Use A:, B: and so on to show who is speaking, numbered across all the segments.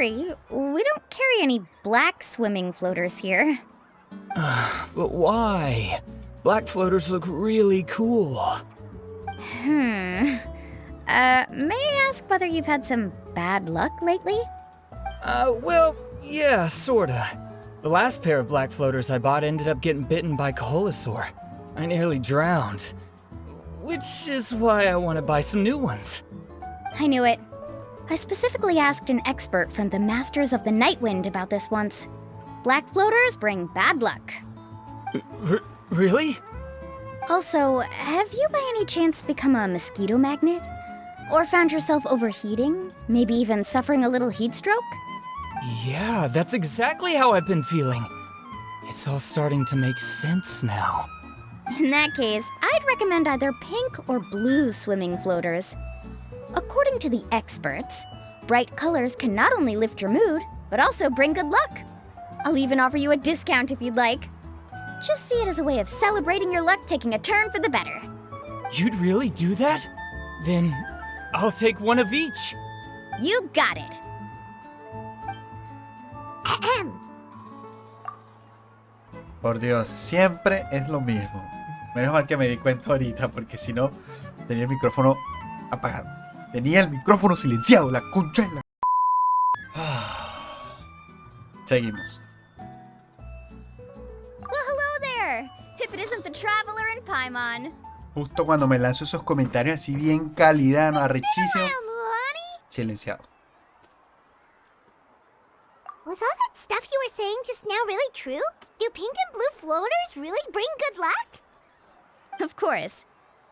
A: worry, we don't carry any black swimming floaters here.
B: But why? Black floaters look really cool.
A: May I ask whether you've had some bad luck lately?
B: Well, yeah, sorta. The last pair of black floaters I bought ended up getting bitten by Koholosaur. I nearly drowned. Which is why I want to buy some new ones.
A: I knew it. I specifically asked an expert from the Masters of the Night Wind about this once. Black floaters bring bad luck.
B: Really?
A: Also, have you by any chance become a mosquito magnet? Or found yourself overheating? Maybe even suffering a little heat stroke?
B: Yeah, that's exactly how I've been feeling. It's all starting to make sense now.
A: In that case, I'd recommend either pink or blue swimming floaters. According to the experts, bright colors can not only lift your mood, but also bring good luck. I'll even offer you a discount if you'd like. Just see it as a way of celebrating your luck taking a turn for the better.
B: You'd really do that? Then I'll take one of each.
A: You got it.
C: Por Dios, siempre es lo mismo. Menos mal que me di cuenta ahorita, porque si no, tenía el micrófono apagado. Tenía el micrófono silenciado, la concha de la... Seguimos.
A: Well, hello there. If it isn't the traveler in Paimon.
C: Justo cuando me lanzo esos comentarios así bien calidad, no arrechísimo,
D: Mualani?
C: silenciado.
D: Was all that stuff you were saying just now really true? Do pink and blue floaters really bring good luck?
A: Of course.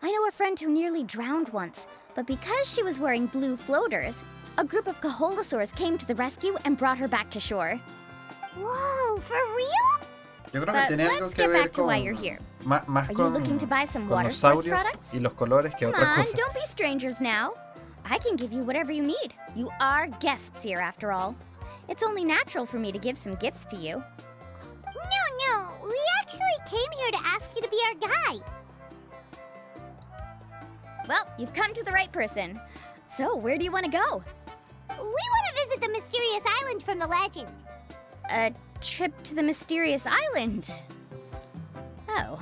A: I know a friend who nearly drowned once, but because she was wearing blue floaters, a group of Koholosaurs came to the rescue and brought her back to shore.
D: Whoa, for real?
C: Yo creo que
A: But
C: tiene algo
A: let's
C: que
A: get
C: ver
A: back to why you're
C: con...
A: here.
C: Más
A: Are you
C: con,
A: looking to buy some
C: con
A: water
C: los
A: sports
C: saurios
A: products?
C: y los colores que
A: Come
C: otra
A: on,
C: cosa.
A: don't be strangers now. I can give you whatever you need. You are guests here, after all. It's only natural for me to give some gifts to you.
D: No, we actually came here to ask you to be our guide.
A: Well, you've come to the right person. So, where do you want to go?
D: We want to visit the mysterious island from the legend.
A: A trip to the mysterious island. Oh.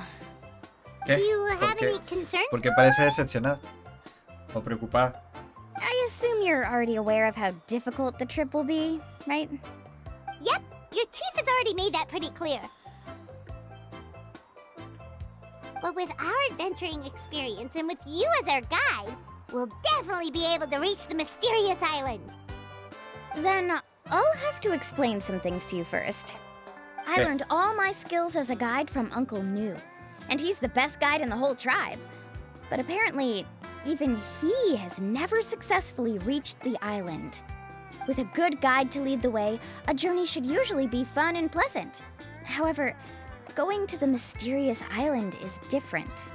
C: ¿Qué?
D: Do you
C: ¿Por
D: have
C: qué?
D: any concerns?
C: Porque parece decepcionada o preocupada.
A: I assume you're already aware of how difficult the trip will be, right?
D: Yep, your chief has already made that pretty clear. But with our adventuring experience and with you as our guide, we'll definitely be able to reach the mysterious island.
A: Then I'll have to explain some things to you first. I
C: Okay.
A: learned all my skills as a guide from Uncle New, and he's the best guide in the whole tribe. But apparently, even he has never successfully reached the island. With a good guide to lead the way, a journey should usually be fun and pleasant. However, going to the mysterious island is different,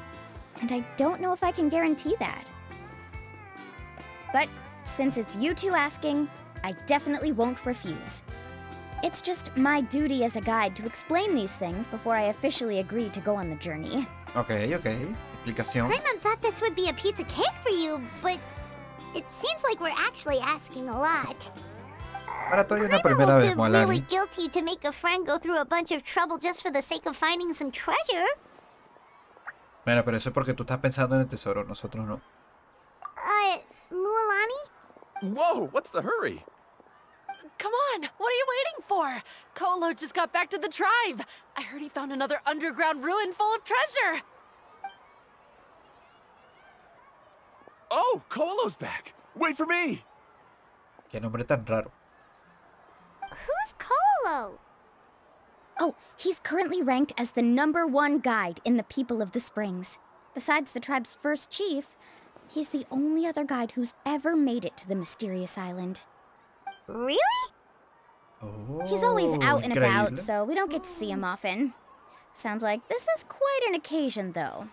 A: and I don't know if I can guarantee that. But since it's you two asking, I definitely won't refuse. It's just my duty as a guide to explain these things before I officially agree to go on the journey.
C: Ok. Explicación.
D: Paimon thought this would be a piece of cake for you, but it seems like we're actually asking a lot.
C: Para todo hay una
D: I
C: primera
D: don't
C: vez,
D: feel really
C: Mualani.
D: guilty to make a friend go through a bunch of trouble just for the sake of finding some treasure.
C: Bueno, pero eso es porque tú estás pensando en el tesoro, nosotros no.
D: Mualani?
E: Whoa, what's the hurry?
F: Come on, what are you waiting for? Kolo just got back to the tribe. I heard he found another underground ruin full of treasure.
E: Oh, Kolo's back. Wait for me.
C: Qué nombre tan raro.
D: Who's Kolo?
A: Oh, he's currently ranked as the #1 guide in the People of the Springs. Besides the tribe's first chief, he's the only other guide who's ever made it to the mysterious island.
D: Really?
C: Oh,
A: He's always out and about,
C: increíble.
A: so we don't get to see him often. Sounds like this is quite an occasion, though.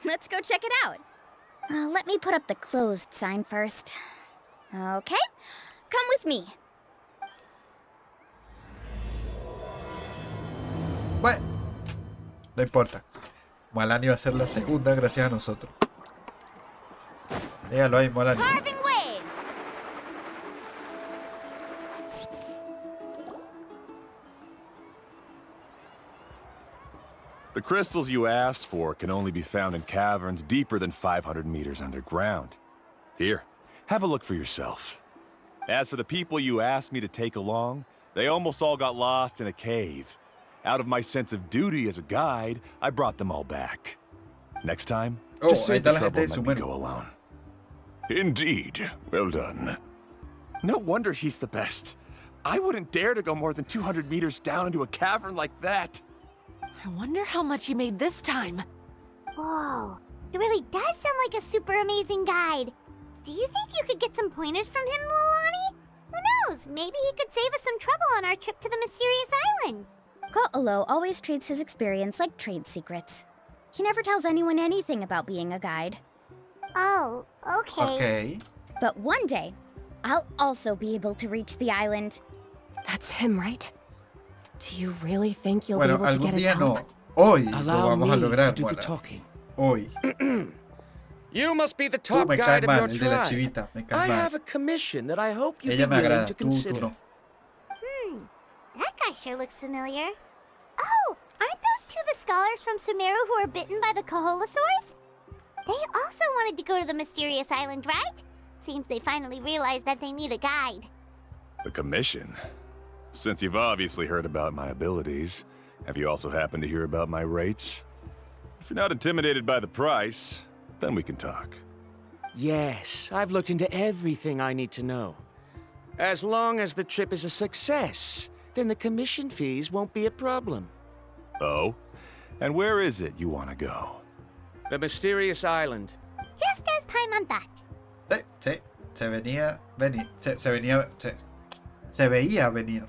A: Let's go check it out. Let me put up the closed sign first. Okay, come with me.
C: Bueno, no importa. Mualani va a ser la segunda gracias a nosotros. Dígalo ahí, Mualani.
A: Carving waves!
E: The crystals you asked for can only be found in caverns deeper than 500 meters underground. Here, have a look for yourself. As for the people you asked me to take along, they almost all got lost in a cave. Out of my sense of duty as a guide, I brought them all back. Next time, just save the trouble and let me go alone. Indeed, well done. No wonder he's the best. I wouldn't dare to go more than 200 meters down into a cavern like that.
F: I wonder how much he made this time.
D: Whoa, it really does sound like a super amazing guide. Do you think you could get some pointers from him, Mualani? Who knows? Maybe he could save us some trouble on our trip to the mysterious island.
A: Ko'olo always treats his experience like trade secrets. He never tells anyone anything about being a guide.
D: Oh, okay.
C: Ok.
A: But one day, I'll also be able to reach the island.
G: That's him, right? Do you really think you'll
C: Bueno,
G: be able to
C: algún
G: get us
C: día
G: help?
C: no. Hoy lo
H: Allow
C: vamos a
H: me
C: lograr,
H: to do the
C: Mualani.
H: talking.
C: Hoy.
H: You must be the top
C: Me cae
H: guide of
C: mal,
H: your
C: el de la
H: tribe.
C: chivita. Me
H: I
C: cae mal.
H: have a commission that I hope you'd
C: Ella
H: be
C: me
H: willing
C: agrada.
H: to
C: Tú
H: consider.
C: no.
D: That guy sure looks familiar. Oh, aren't those two the scholars from Sumeru who were bitten by the Koholosaurs? They also wanted to go to the mysterious island, right? Seems they finally realized that they need a guide.
E: A commission? Since you've obviously heard about my abilities, have you also happened to hear about my rates? If you're not intimidated by the price, then we can talk.
H: Yes, I've looked into everything I need to know. As long as the trip is a success, then the commission fees won't be a problem.
E: Oh? And where is it you want to go?
H: The mysterious island.
D: Just as Paimon thought.
C: Sí, se venía venir. Se veía venir.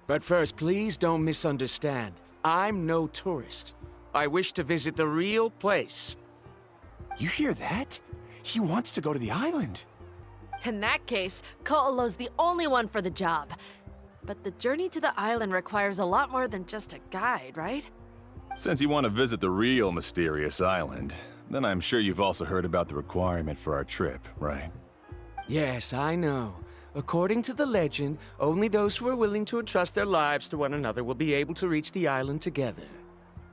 H: But first, please don't misunderstand. I'm no tourist. I wish to visit the real place.
E: You hear that? He wants to go to the island.
F: In that case, Ko'olo's the only one for the job. But the journey to the island requires a lot more than just a guide, right?
E: Since you want to visit the real mysterious island, then I'm sure you've also heard about the requirement for our trip, right?
H: Yes, I know. According to the legend, only those who are willing to entrust their lives to one another will be able to reach the island together.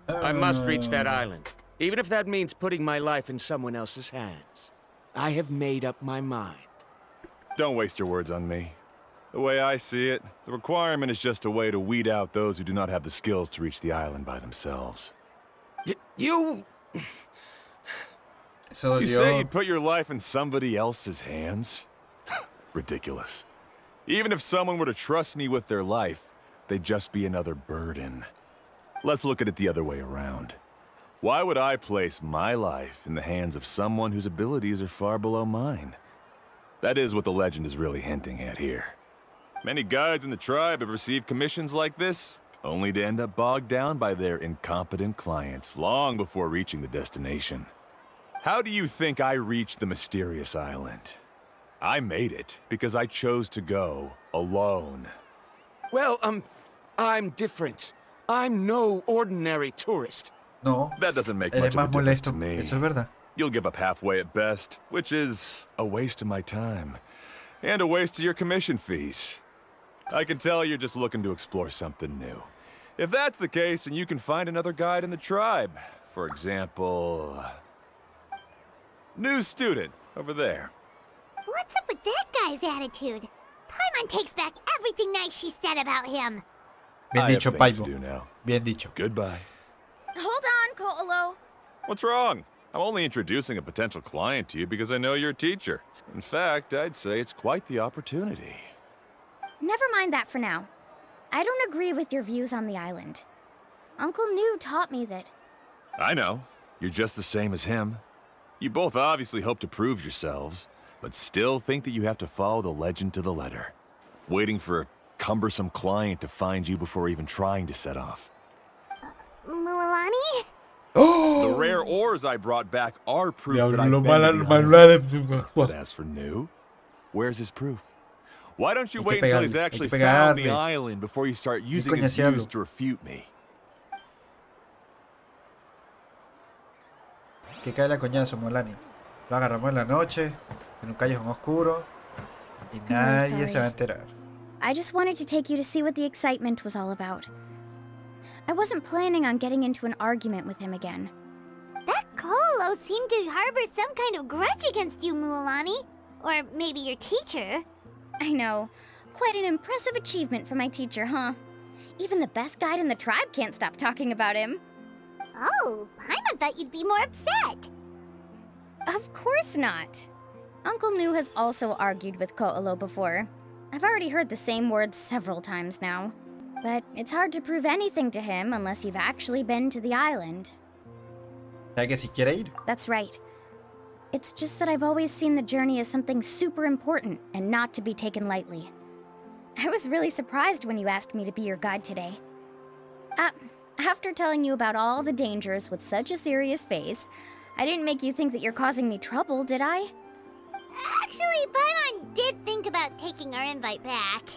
H: I must reach that island, even if that means putting my life in someone else's hands. I have made up my mind.
E: Don't waste your words on me. The way I see it, the requirement is just a way to weed out those who do not have the skills to reach the island by themselves.
H: You...
C: Se
E: You say
C: dolió.
E: you'd put your life in somebody else's hands? Ridiculous. Even if someone were to trust me with their life, they'd just be another burden. Let's look at it the other way around. Why would I place my life in the hands of someone whose abilities are far below mine? That is what the legend is really hinting at here. Many guides in the tribe have received commissions like this, only to end up bogged down by their incompetent clients long before reaching the destination. How do you think I reached the mysterious island? I made it because I chose to go alone.
H: Well, I'm different. I'm no ordinary tourist.
C: No,
E: That doesn't make
C: eres
E: much of a
C: más
E: difference to
C: molesto.
E: me.
C: Eso es verdad.
E: You'll give up halfway at best, which is a waste of my time. And a waste of your commission fees. I can tell you're just looking to explore something new. If that's the case, then you can find another guide in the tribe. For example... New student, over there.
D: What's up with that guy's attitude? Paimon takes back everything nice she said about him.
C: Bien
E: I have
C: dicho,
E: things to
C: Paibo.
E: do now.
C: Bien dicho.
E: Goodbye.
A: Hold on, Ko'olo.
E: What's wrong? I'm only introducing a potential client to you because I know you're a teacher. In fact, I'd say it's quite the opportunity.
A: Never mind that for now. I don't agree with your views on the island. Uncle New taught me that.
E: I know. You're just the same as him. You both obviously hope to prove yourselves, but still think that you have to follow the legend to the letter, waiting for a cumbersome client to find you before even trying to set off.
D: Mualani?
E: The rare ores I brought back are proof that I've
C: Diablo,
E: been to the island.
C: manual.
E: But as for New, where's his proof? Why don't you
C: Hay que
E: wait until he's
C: pegarle, hay
E: actually
C: que
E: found the
C: pegarle.
E: island before you start using his
C: coñasearlo.
E: views to refute me?
C: Que cae la coñazo, Mualani. Lo agarramos en la noche, en un callejón oscuro, y nadie se va a enterar.
A: I just wanted to take you to see what the excitement was all about. I wasn't planning on getting into an argument with him again.
D: That Colo seemed to harbor some kind of grudge against you, Mualani. Or maybe your teacher.
A: I know. Quite an impressive achievement for my teacher, huh? Even the best guide in the tribe can't stop talking about him.
D: Oh, Paimon thought you'd be more upset.
A: Of course not. Uncle Nu has also argued with Ko'olo before. I've already heard the same words several times now. But it's hard to prove anything to him unless you've actually been to the island.
C: ¿Sabe que si quiere ir?
A: That's right. It's just that I've always seen the journey as something super important and not to be taken lightly. I was really surprised when you asked me to be your guide today. After telling you about all the dangers with such a serious face, I didn't make you think that you're causing me trouble, did I?
D: Actually, Paimon did think about taking our invite back.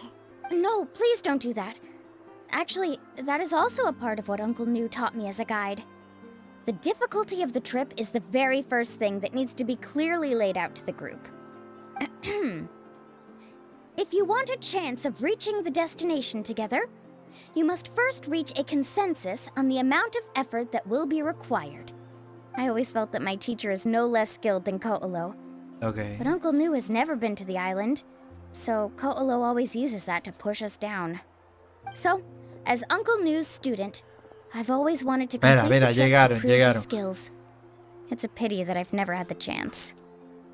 A: No, please don't do that. Actually, that is also a part of what Uncle Nu taught me as a guide. The difficulty of the trip is the very first thing that needs to be clearly laid out to the group. If you want a chance of reaching the destination together, you must first reach a consensus on the amount of effort that will be required. I always felt that my teacher is no less skilled than Ko'olo.
C: Okay.
A: But Uncle Nu has never been to the island, so Ko'olo always uses that to push us down. So, as Uncle Nu's student, I've always wanted to complete the trip to prove his skills. It's a pity that I've never had the chance.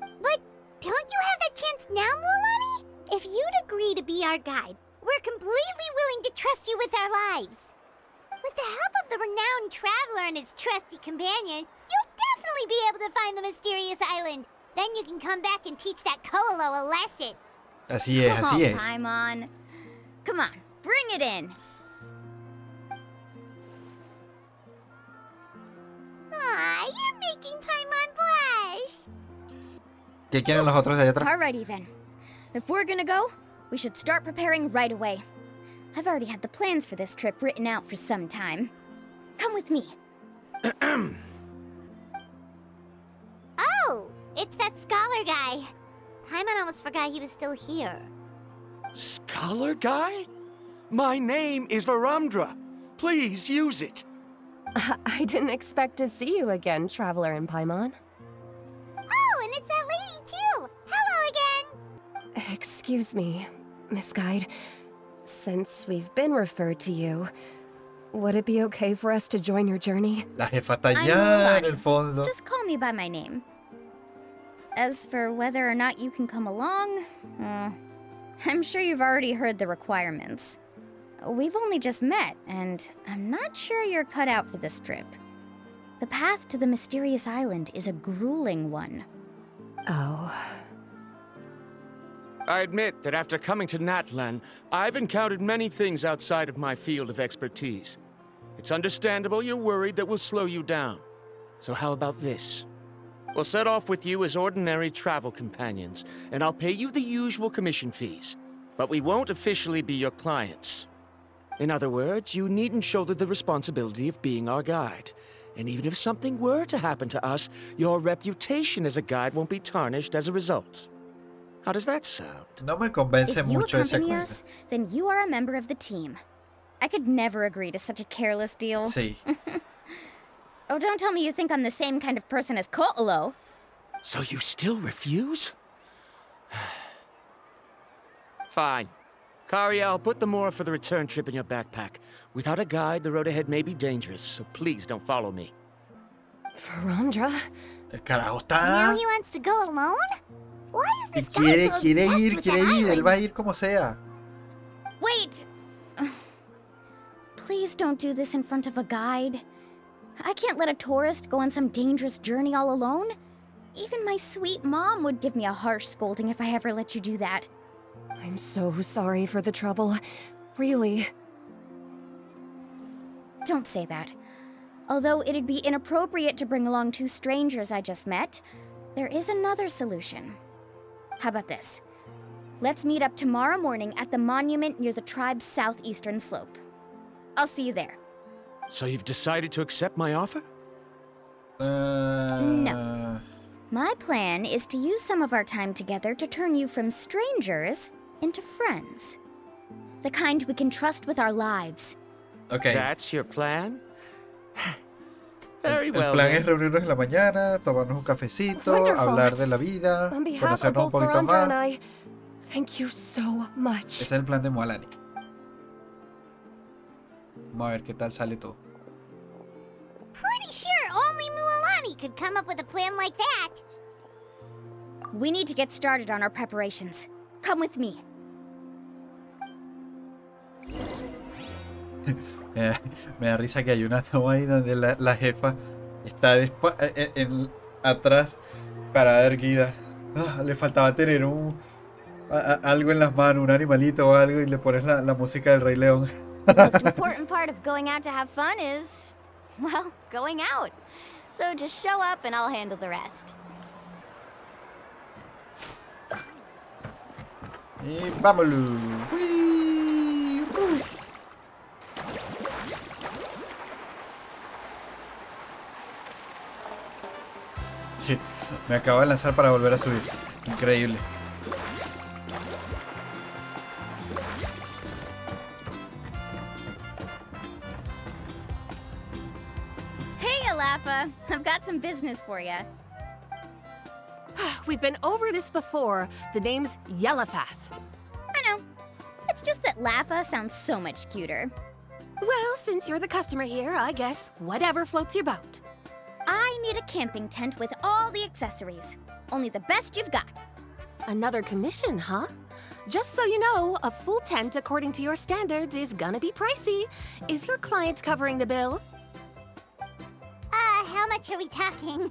D: But don't you have that chance now, Mualani? If you'd agree to be our guide, we're completely willing to trust you with our lives. With the help of the renowned traveler and his trusty companion, you'll definitely be able to find the mysterious island. Then you can come back and teach that Ko'olo a lesson.
C: Así es, así es.
A: Paimon. Come on, bring it in.
D: Aw, you're making Paimon blush.
C: ¿Qué quieren los otros de allá atrás?
A: Alrighty then. If we're gonna go, we should start preparing right away. I've already had the plans for this trip written out for some time. Come with me.
D: Oh, it's that scholar guy. Paimon almost forgot he was still here.
H: Scholar guy? My name is Varamdra. Please use it.
G: I didn't expect to see you again, Traveler and Paimon.
D: Oh, and it's that lady too. Hello again.
G: Excuse me, Miss Guide. Since we've been referred to you, would it be okay for us to join your journey?
C: La jefa está
A: I'm
C: allá en
A: Mualani.
C: el fondo.
A: Just call me by my name. As for whether or not you can come along, I'm sure you've already heard the requirements. We've only just met, and I'm not sure you're cut out for this trip. The path to the mysterious island is a grueling one.
G: Oh.
H: I admit that after coming to Natlan, I've encountered many things outside of my field of expertise. It's understandable you're worried that we'll slow you down. So how about this? We'll set off with you as ordinary travel companions, and I'll pay you the usual commission fees. But we won't officially be your clients. In other words, you needn't shoulder the responsibility of being our guide. And even if something were to happen to us, your reputation as a guide won't be tarnished as a result. How does that sound?
C: No me convence
A: If you
C: mucho ese
A: accompany
C: acuerdo.
A: us, then you are a member of the team. I could never agree to such a careless deal.
C: Sí.
A: Oh, don't tell me you think I'm the same kind of person as Ko'olo.
H: So you still refuse? Fine. Kariel, put the Mora for the return trip in your backpack. Without a guide, the road ahead may be dangerous, so please don't follow me.
G: Varamdra?
C: El carajo
D: Now
C: está.
D: he wants to go alone? Why is
C: Y
D: this guy so
C: quiere
D: obsessed
C: ir,
D: with
C: quiere
D: the
C: ir. Él
D: island?
C: va a ir como sea.
A: Wait! Please don't do this in front of a guide. I can't let a tourist go on some dangerous journey all alone. Even my sweet mom would give me a harsh scolding if I ever let you do that.
G: I'm so sorry for the trouble. Really.
A: Don't say that. Although it'd be inappropriate to bring along two strangers I just met, there is another solution. How about this? Let's meet up tomorrow morning at the monument near the tribe's southeastern slope. I'll see you there.
H: So you've decided to accept my offer?
A: No. My plan is to use some of our time together to turn you from strangers into friends. The kind we can trust with our lives.
C: Ok.
H: That's your plan? Very
C: El
H: well.
C: plan
H: then.
C: es reunirnos en la mañana, tomarnos un cafecito,
G: Wonderful.
C: hablar de la vida,
G: On behalf of
C: conocernos un
G: both
C: poquito
G: Miranda and
C: más.
G: I, thank you so much.
C: Ese es el plan de Mualani. Vamos a ver qué tal sale todo.
D: Pretty sure only Mualani could come up with a plan like that.
A: We need to get started on our preparations. Come with me.
C: Me da risa que hay una toma ahí donde la jefa está atrás para erguida. Le faltaba tener algo en las manos, un animalito o algo, y le pones la música del Rey León.
A: The most important part of going out to have fun is, well, going out. So just show up and I'll handle the rest.
C: Y vámonos. ¡Uy! ¡Uf! Me acabo de lanzar para volver a subir. Increíble.
A: Hey, Alafa. I've got some business for you.
F: We've been over this before. The name's Yellowpath.
A: I know. It's just that Lafa sounds so much cuter.
F: Well, since you're the customer here, I guess whatever floats your boat.
A: I need a camping tent with all the accessories. Only the best you've got.
F: Another commission, huh? Just so you know, a full tent according to your standards is gonna be pricey. Is your client covering the bill?
D: How much are we talking?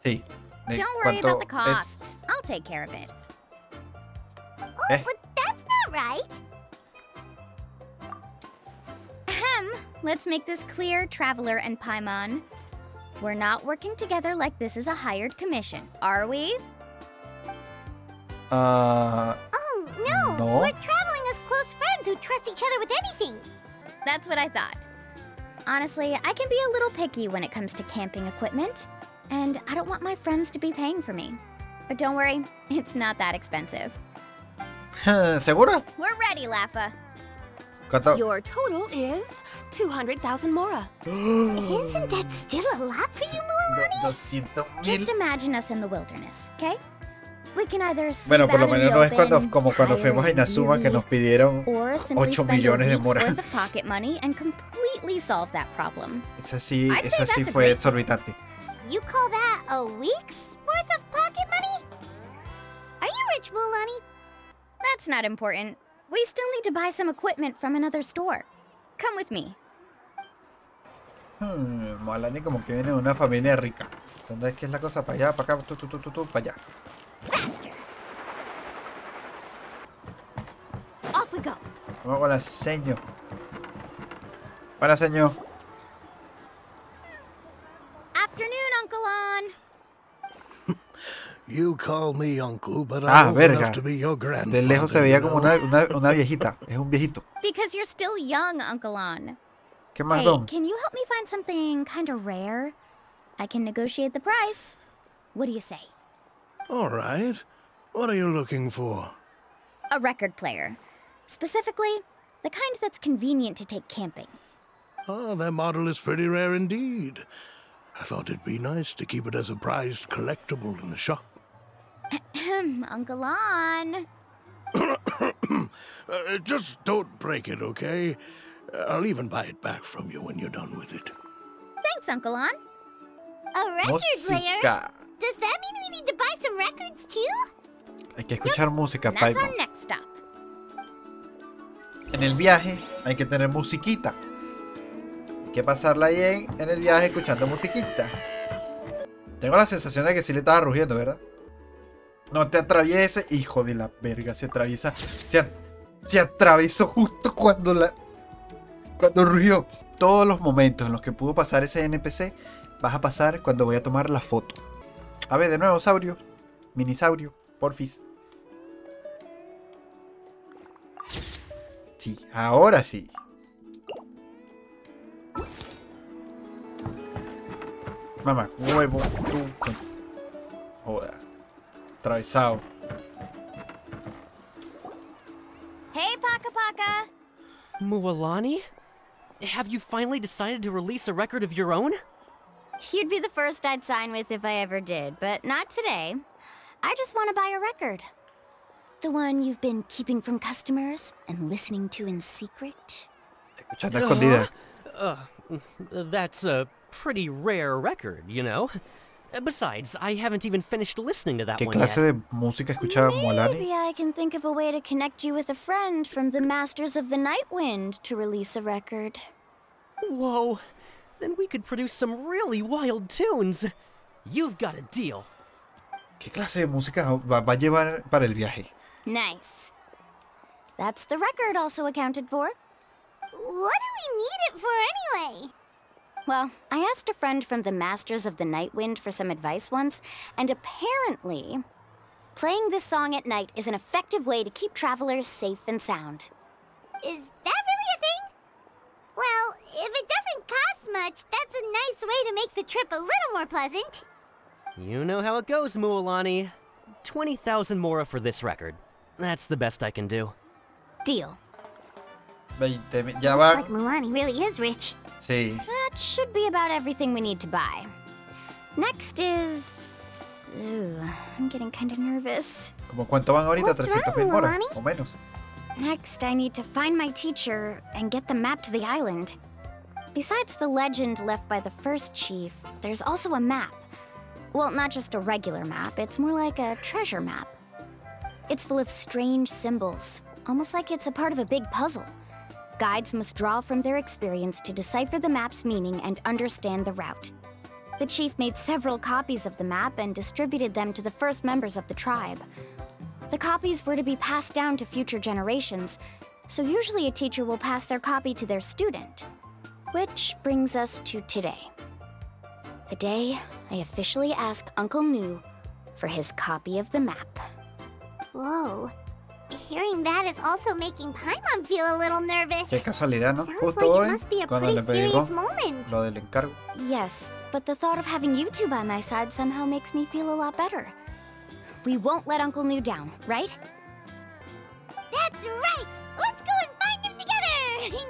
C: Sí.
A: Don't worry about the
C: ¿Cuánto es?
A: costs. I'll take care of it.
D: Oh,
C: Eh.
D: but that's not right.
A: Ahem. Let's make this clear, Traveler and Paimon. We're not working together like this is a hired commission, are we?
D: Oh, no.
C: No.
D: We're traveling as close friends who trust each other with anything.
A: That's what I thought. Honestly, I can be a little picky when it comes to camping equipment, and I don't want my friends to be paying for me. But don't worry, it's not that expensive.
C: ¿Seguro?
A: We're ready, Lafa.
C: ¿Cuánto?
F: Your total is 200,000 mora.
D: Isn't that still a lot for you, Mualani?
C: 200,000.
A: Just imagine us in the wilderness, okay? We can either sleep
C: Bueno, por lo
A: out in
C: menos
A: the
C: no es
A: open,
C: como cuando
A: tired
C: fuimos a
A: and
C: Inazuma que
A: weary,
C: nos pidieron
A: or simply
C: 8
A: spend a
C: millones de
A: week's
C: mora.
A: worth of pocket money and completely solve that problem.
C: Esa sí,
A: I'd say
C: esa sí
A: that's a
C: fue
A: great-
C: exorbitante.
D: You call that a week's worth of pocket money? Are you rich, Mualani?
A: That's not important. We still need to buy some equipment from another store. Come with me.
C: Mualani como que viene de una familia rica. ¿Dónde es que es la cosa? Para allá, para acá, para allá.
A: Faster. Off we go.
C: Vamos con la seño. Buena seño.
A: Afternoon, Uncle On.
I: You call me uncle, but I'm old
C: verga.
I: enough to be your grandfather.
C: De lejos se veía
I: you
C: como
I: know?
C: una viejita. Es un viejito.
A: Because you're still young, Uncle On.
C: ¿Qué más,
A: Hey,
C: don?
A: can you help me find something kind of rare? I can negotiate the price. What do you say?
I: All right. What are you looking for?
A: A record player. Specifically, the kind that's convenient to take camping.
I: Oh, that model is pretty rare indeed. I thought it'd be nice to keep it as a prized collectible in the shop.
A: Uncle On.
I: Just don't break it, okay? I'll even buy it back from you when you're done with it.
A: Thanks, Uncle On.
D: A record player?
C: Música.
D: Does that mean we need to buy some records too?
C: Hay que escuchar música,
A: And that's
C: Paimon.
A: our next stop.
C: En el viaje hay que tener musiquita. Hay que pasarla ahí en el viaje escuchando musiquita. Tengo la sensación de que sí le estaba rugiendo, ¿verdad? No te atravieses, hijo de la verga, se atraviesa. Se atravesó justo cuando rugió. Todos los momentos en los que pudo pasar ese NPC, vas a pasar cuando voy a tomar la foto. A ver, de nuevo, saurio. Minisaurio, porfis. Sí, ahora sí. Mamá, huevo, tú. Joda. Atravesado.
A: Hey, Paka Paka.
H: Mualani?
J: have you finally decided to release a record of your own?
A: You'd be the first I'd sign with if I ever did, but not today. I just want to buy a record. The one you've been keeping from customers and listening to in secret.
C: Escuchando escondida.
J: That's a pretty rare record, you know? Besides, I haven't even finished listening to that
C: ¿Qué
J: one
C: clase
J: yet.
C: de música escucha Mualani?
A: Maybe I can think of a way to connect you with a friend from the Masters of the Night Wind to release a record.
J: Whoa, then we could produce some really wild tunes. You've got a deal.
C: ¿Qué clase de música va a llevar para el viaje?
A: Nice. That's the record also accounted for.
D: What do we need it for anyway?
A: Well, I asked a friend from the Masters of the Night Wind for some advice once, and apparently, playing this song at night is an effective way to keep travelers safe and sound.
D: Is that really a thing? Well, if it doesn't cost much, that's a nice way to make the trip a little more pleasant.
J: You know how it goes, Mualani. 20,000 mora for this record. That's the best I can do.
A: Deal.
C: 20,000. Ya va.
D: Looks like Mualani really is rich.
C: Sí.
A: That should be about everything we need to buy. Next is... Ooh, I'm getting kind of nervous.
C: ¿Cómo cuánto van ahorita?
D: What's
C: 300,000
D: wrong,
C: moras,
D: Mualani?
C: o menos.
A: Next, I need to find my teacher and get the map to the island. Besides the legend left by the first chief, there's also a map. Well, not just a regular map, it's more like a treasure map. It's full of strange symbols, almost like it's a part of a big puzzle. Guides must draw from their experience to decipher the map's meaning and understand the route. The chief made several copies of the map and distributed them to the first members of the tribe. The copies were to be passed down to future generations, so usually a teacher will pass their copy to their student. Which brings us to today. The day I officially asked Uncle New for his copy of the map.
D: Whoa. Hearing that is also making Paimon feel a little nervous.
C: Qué casualidad, ¿no?
D: Sounds
C: Justo
D: like
C: hoy,
D: it must be a
C: cuando
D: pretty
C: le pedimos
D: serious moment.
C: lo del encargo.
A: Yes, but the thought of having you two by my side somehow makes me feel a lot better. We won't let Uncle New down, right?
D: That's right! Let's go and find him together!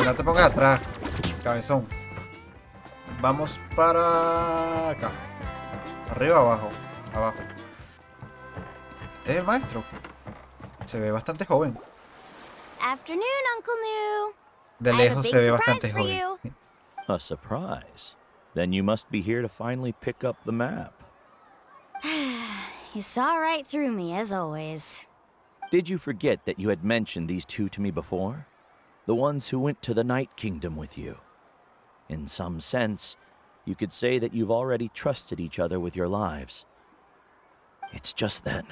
C: No te pongas atrás, cabezón. Vamos para acá. Arriba, abajo. Abajo. Este es el maestro. Se ve bastante joven.
A: Afternoon, Uncle New.
C: De
A: I have a
C: lejos
A: big
C: se ve
A: surprise
C: bastante
A: for
C: joven.
A: you.
K: A surprise. Then you must be here to finally pick up the map.
A: You saw right through me, as always.
K: Did you forget that you had mentioned these two to me before? The ones who went to the Night Kingdom with you. In some sense, you could say that you've already trusted each other with your lives. It's just that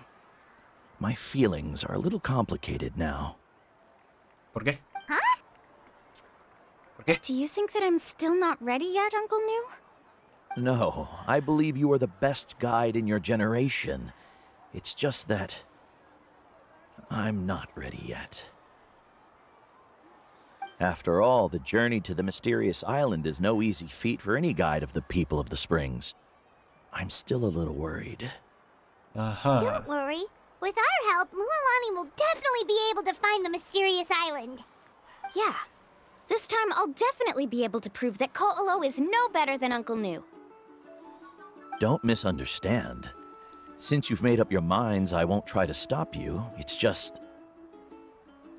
K: my feelings are a little complicated now.
C: ¿Por qué?
D: Huh?
C: ¿Por qué?
A: Do you think that I'm still not ready yet, Uncle New?
K: No, I believe you are the best guide in your generation. It's just that I'm not ready yet. After all, the journey to the mysterious island is no easy feat for any guide of the people of the springs. I'm still a little worried.
C: Ajá.
D: Don't worry. With our help, Mualani will definitely be able to find the mysterious island.
A: Yeah. This time I'll definitely be able to prove that Ko'olo is no better than Uncle New.
K: Don't misunderstand. Since you've made up your minds, I won't try to stop you. It's just...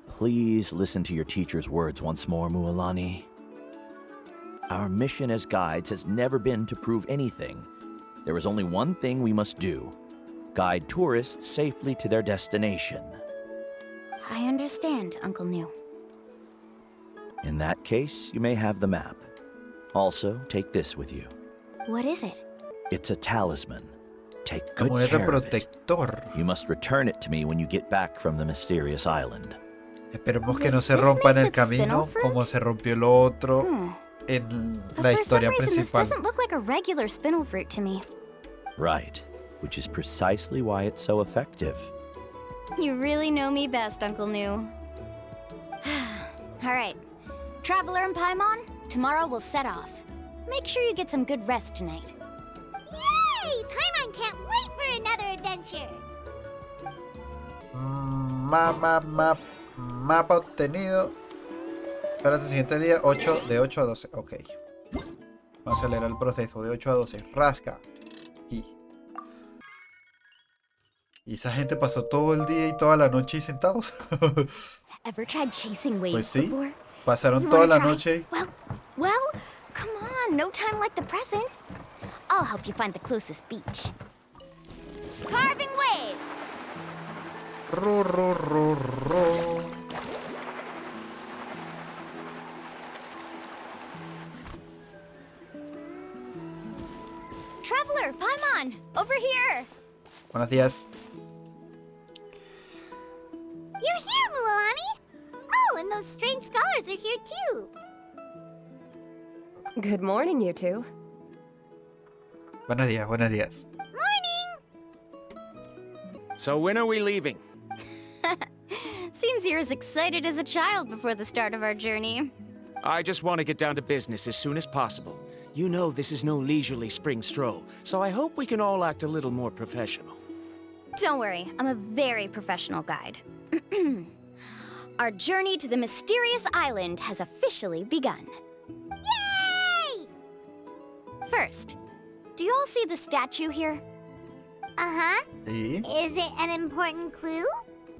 K: Please listen to your teacher's words once more, Mualani. Our mission as guides has never been to prove anything. There is only one thing we must do. Guide tourists safely to their destination.
A: I understand, Uncle New.
K: In that case, you may have the map. Also, take this with you.
A: What is it?
K: It's a talisman. Take good
C: Amuleto
K: care of it.
C: protector.
K: You must return it to me when you get back from the mysterious island.
C: Esperemos que no
A: Does
C: se
A: this
C: rompa en
A: make
C: el
A: it
C: camino
A: spinel fruit?
C: como se rompió lo otro
A: Hmm.
C: en
A: But
C: la
A: for some
C: historia
A: reason, this
C: principal.
A: doesn't look like a regular spinel fruit to me.
K: Right, which is precisely why it's so effective.
A: You really know me best, Uncle New. All right. Traveler and Paimon, tomorrow we'll set off. Make sure you get some good rest tonight.
D: Yay! Paimon can't wait for another adventure!
C: Mapa obtenido. Espérate, el siguiente día, de 8 a 12. Ok. Vamos a acelerar el proceso de 8 a 12. Rasca. Aquí. Y esa gente pasó todo el día y toda la noche ahí sentados.
A: Ever tried chasing waves
C: Pues sí.
A: before?
C: Pasaron
A: You
C: toda
A: wanna
C: la
A: try?
C: noche.
A: Well, come on, no time like the present. I'll help you find the closest beach. Carving waves!
C: Ro, ro, ro, ro.
A: Traveler, Paimon, over here!
C: Buenos días.
D: You're here, Mualani! Oh, and those strange scholars are here too.
G: Good morning, you two.
C: Buenos días, buenos días.
H: So when are we leaving?
A: Seems you're as excited as a child before the start of our journey.
H: I just want to get down to business as soon as possible. You know this is no leisurely spring stroll, so I hope we can all act a little more professional.
A: Don't worry, I'm a very professional guide. Our journey to the mysterious island has officially begun.
D: Yay!
A: First, do you all see the statue here?
D: Uh-huh.
C: Sí.
D: Is it an important clue?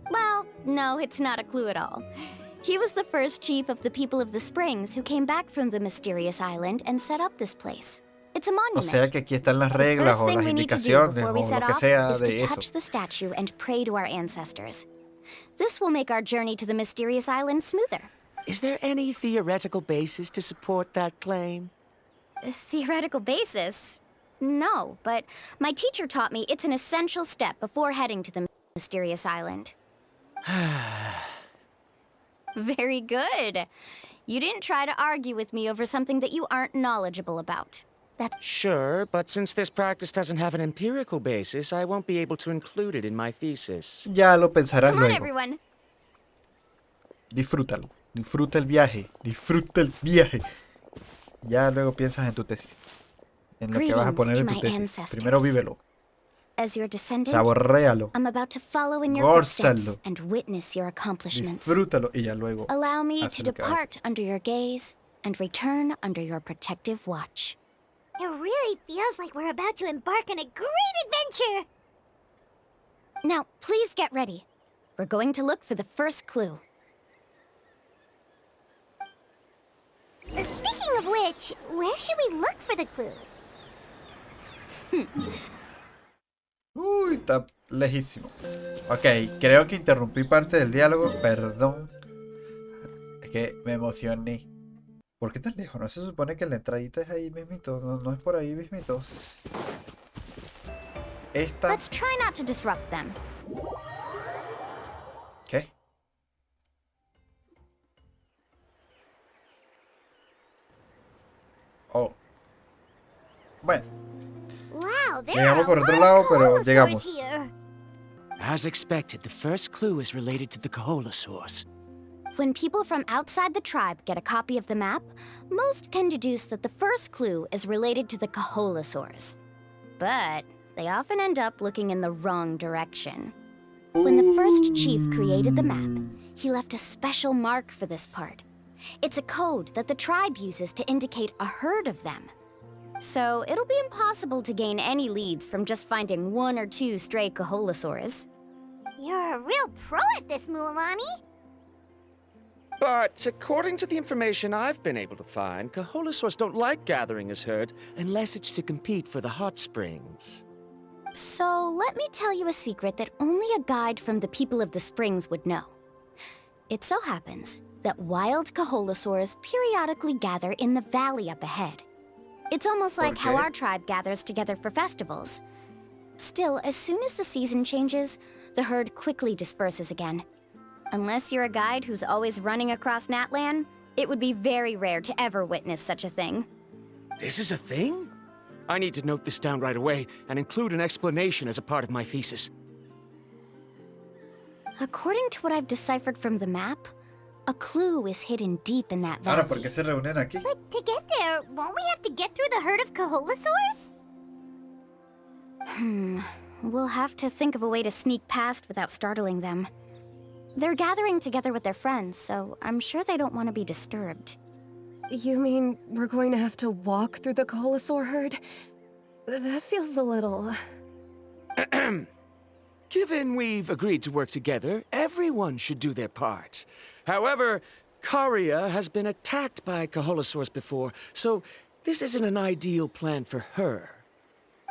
A: Well, no, it's not a clue at all. He was the first chief of the people of the Springs who came back from the mysterious island and set up this place. It's a
C: O
A: monument.
C: sea que aquí están las
A: The
C: reglas
A: first
C: o
A: thing
C: las
A: we need to do
C: indicaciones
A: before
C: o
A: we
C: lo
A: set
C: que
A: off
C: sea
A: is to
C: de eso.
A: touch the statue and pray to our ancestors. This will make our journey to the mysterious island smoother.
H: Is there any theoretical basis to support that claim?
A: A theoretical basis? No, but my teacher taught me it's an essential step before heading to the mysterious island. Very good. You didn't try to argue with me over something that you aren't knowledgeable about. That's
H: Sure, but since this practice doesn't have an empirical basis, I won't be able to include it in my thesis.
C: Ya lo pensarás
A: Come on,
C: luego.
A: everyone.
C: Disfrútalo. Disfruta el viaje. Disfruta el viaje. Ya luego piensas en tu tesis. En lo que vas a poner en tu tesis. Primero vívelo.
A: As your descendant,
C: Saboréalo.
A: I'm about to follow in your
C: Gózalo.
A: footsteps and witness your accomplishments.
C: Disfrútalo. Y ya luego.
A: Allow me
C: haz
A: to
C: lo que vas a hacer.
A: depart under your gaze and return under your protective watch.
D: It really feels like we're about to embark on a great adventure!
A: Now, please get ready. We're going to look for the first clue.
D: Speaking of which, where should we look for the clue?
C: Uy, está lejísimo. Ok, creo que interrumpí parte del diálogo. Perdón. Es que me emocioné. ¿Por qué tan lejos? ¿No se supone que la entradita es ahí mismito? No es por ahí mismito. Esta...
A: Let's try not to disrupt them.
C: ¿Qué? Oh. Bueno.
D: Wow, there
C: Llegamos
D: are
C: por
D: a
C: otro
D: lot
C: lado,
D: of
C: pero
D: Koholosaurs
C: llegamos.
D: here.
H: As expected, the first clue is related to the Koholosaurs.
A: When people from outside the tribe get a copy of the map, most can deduce that the first clue is related to the Koholosaurs. But they often end up looking in the wrong direction. When the first chief created the map, he left a special mark for this part. It's a code that the tribe uses to indicate a herd of them. So it'll be impossible to gain any leads from just finding one or two stray Koholosaurs.
D: You're a real pro at this, Mualani.
H: But according to the information I've been able to find, Koholosaurs don't like gathering as herds unless it's to compete for the hot springs.
A: So let me tell you a secret that only a guide from the people of the springs would know. It so happens that wild Koholosaurs periodically gather in the valley up ahead. It's almost like how our tribe gathers together for festivals. Still, as soon as the season changes, the herd quickly disperses again. Unless you're a guide who's always running across Natlan, it would be very rare to ever witness such a thing.
H: This is a thing? I need to note this down right away and include an explanation as a part of my thesis.
A: According to what I've deciphered from the map, a clue is hidden deep in that valley.
C: Ahora, ¿por qué se reúnen aquí?
D: But to get there, won't we have to get through the herd of Koholosaurs?
A: we'll have to think of a way to sneak past without startling them. They're gathering together with their friends, so I'm sure they don't want to be disturbed.
G: You mean we're going to have to walk through the Koholosaur herd? That feels a little...
H: Given we've agreed to work together, everyone should do their part. However, Karia has been attacked by Koholosaurs before, so this isn't an ideal plan for her.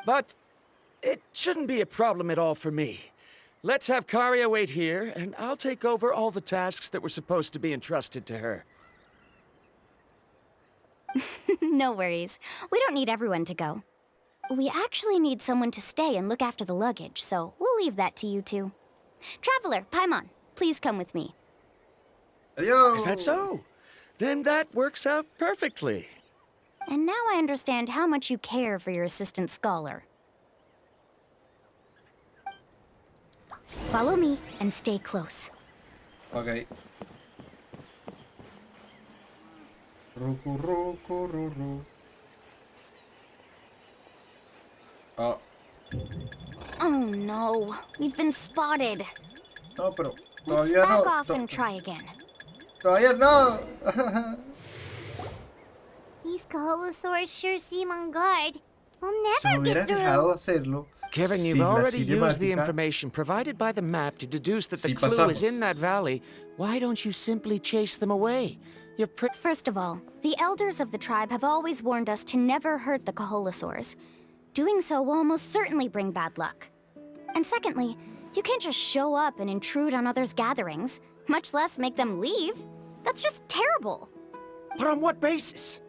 H: But it shouldn't be a problem at all for me. Let's have Karia wait here, and I'll take over all the tasks that were supposed to be entrusted to her.
A: No worries. We don't need everyone to go. We actually need someone to stay and look after the luggage, so we'll leave that to you two. Traveler, Paimon, please come with me.
C: Adiós.
H: Is that so? Then that works out perfectly.
A: And now I understand how much you care for your assistant scholar. Follow me and stay close.
C: Ok. Ruku, ruku, ruru. Oh.
A: Oh no, we've been spotted.
C: No, pero
A: Let's
C: todavía
A: back
C: no.
A: off and try again.
C: Todavía no.
D: These Koholosaurs sure seem on guard. We'll
C: Si me
D: never
C: hubieras
D: get
C: dejado
D: through.
C: hacerlo.
H: Kevin, you've
C: sin la
H: already used the
C: cinemática,
H: information provided by the map to deduce that the
C: Sí,
H: clue
C: pasamos.
H: is in that valley. Why don't you simply chase them away? You're pretty...
A: First of all, the elders of the tribe have always warned us to never hurt the Koholosaurs. Doing so will almost certainly bring bad luck. And secondly, you can't just show up and intrude on others' gatherings, much less make them leave. That's just terrible.
H: But on what basis?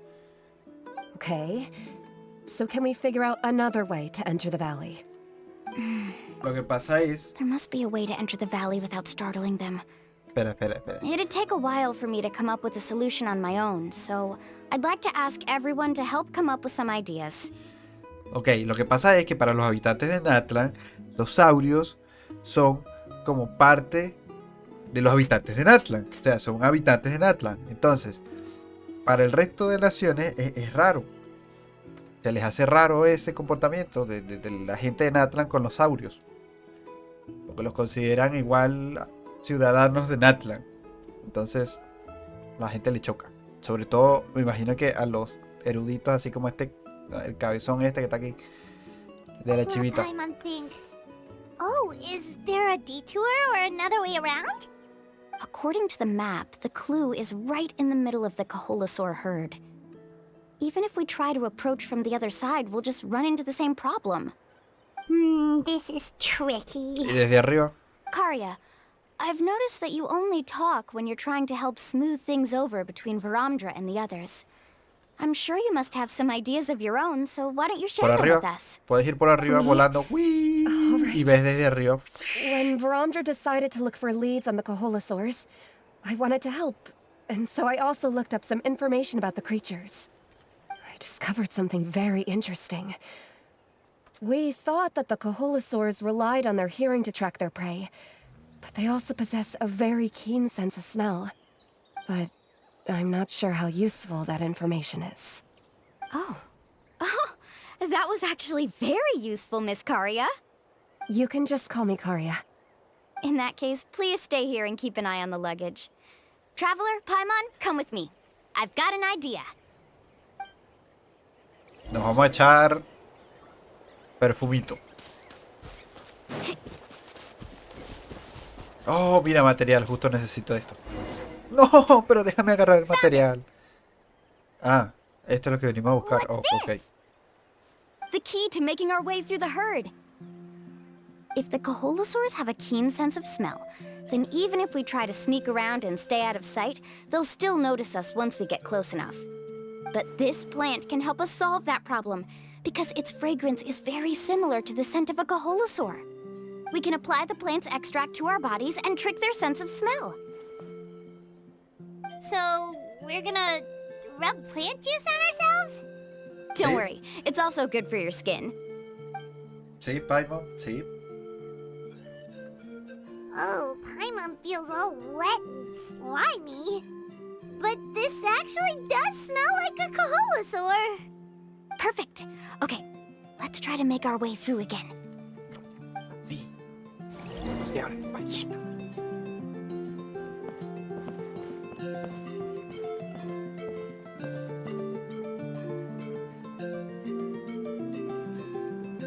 G: Okay. So can we figure out another way to enter the valley?
C: Lo que pasa es.
A: There must be a way to enter the valley without startling them.
C: Espera.
A: It'd take a while for me to come up with a solution on my own, so I'd like to ask everyone to help come up with some ideas.
C: Ok, lo que pasa es que para los habitantes de Natlan, los saurios son como parte de los habitantes de Natlan. O sea, son habitantes de Natlan. Entonces, para el resto de naciones es raro. Se les hace raro ese comportamiento de la gente de Natlan con los saurios. Porque los consideran igual ciudadanos de Natlan. Entonces, la gente le choca. Sobre todo, me imagino que a los eruditos, así como este, el cabezón este que está aquí, de la chivita.
D: Paimon think. Oh, is there a detour or another way around?
A: According to the map, the clue is right in the middle of the Koholosaur herd. Even if we try to approach from the other side, we'll just run into the same problem.
D: This is tricky.
C: Y desde arriba.
A: Karia, I've noticed that you only talk when you're trying to help smooth things over between Varamdra and the others. I'm sure you must have some ideas of your own, so why don't you share
C: Por
A: them with
C: arriba.
A: us?
C: Puedes ir por arriba volando. ¡Wii! Y ves desde arriba.
G: When Varamdra decided to look for leads on the Koholosaurs, I wanted to help. And so I also looked up some information about the creatures. I discovered something very interesting. We thought that the Koholosaurs relied on their hearing to track their prey, but they also possess a very keen sense of smell. But I'm not sure how useful that information is.
A: Oh, that was actually very useful, Miss Karia.
G: You can just call me Karia.
A: In that case, please stay here and keep an eye on the luggage. Traveler, Paimon, come with me. I've got an idea.
C: Nos vamos a echar perfumito. Oh, mira, material. Justo necesito esto. No, pero déjame agarrar el material. Ah, esto es lo que venimos a buscar. Oh, ok.
A: The key to making our way through the herd. If the Koholosaurs have a keen sense of smell, then even if we try to sneak around and stay out of sight, they'll still notice us once we get close enough. But this plant can help us solve that problem, because its fragrance is very similar to the scent of a Koholosaur. We can apply the plant's extract to our bodies and trick their sense of smell.
D: So, we're gonna rub plant juice on ourselves?
A: Don't worry, it's also good for your skin.
C: Sí, Paimon, sí.
D: Oh, Paimon feels all wet and slimy. But this actually does smell like a Koholosaur.
A: Perfect. Okay, let's try to make our way through again.
C: Sí. Y ahora, maldito.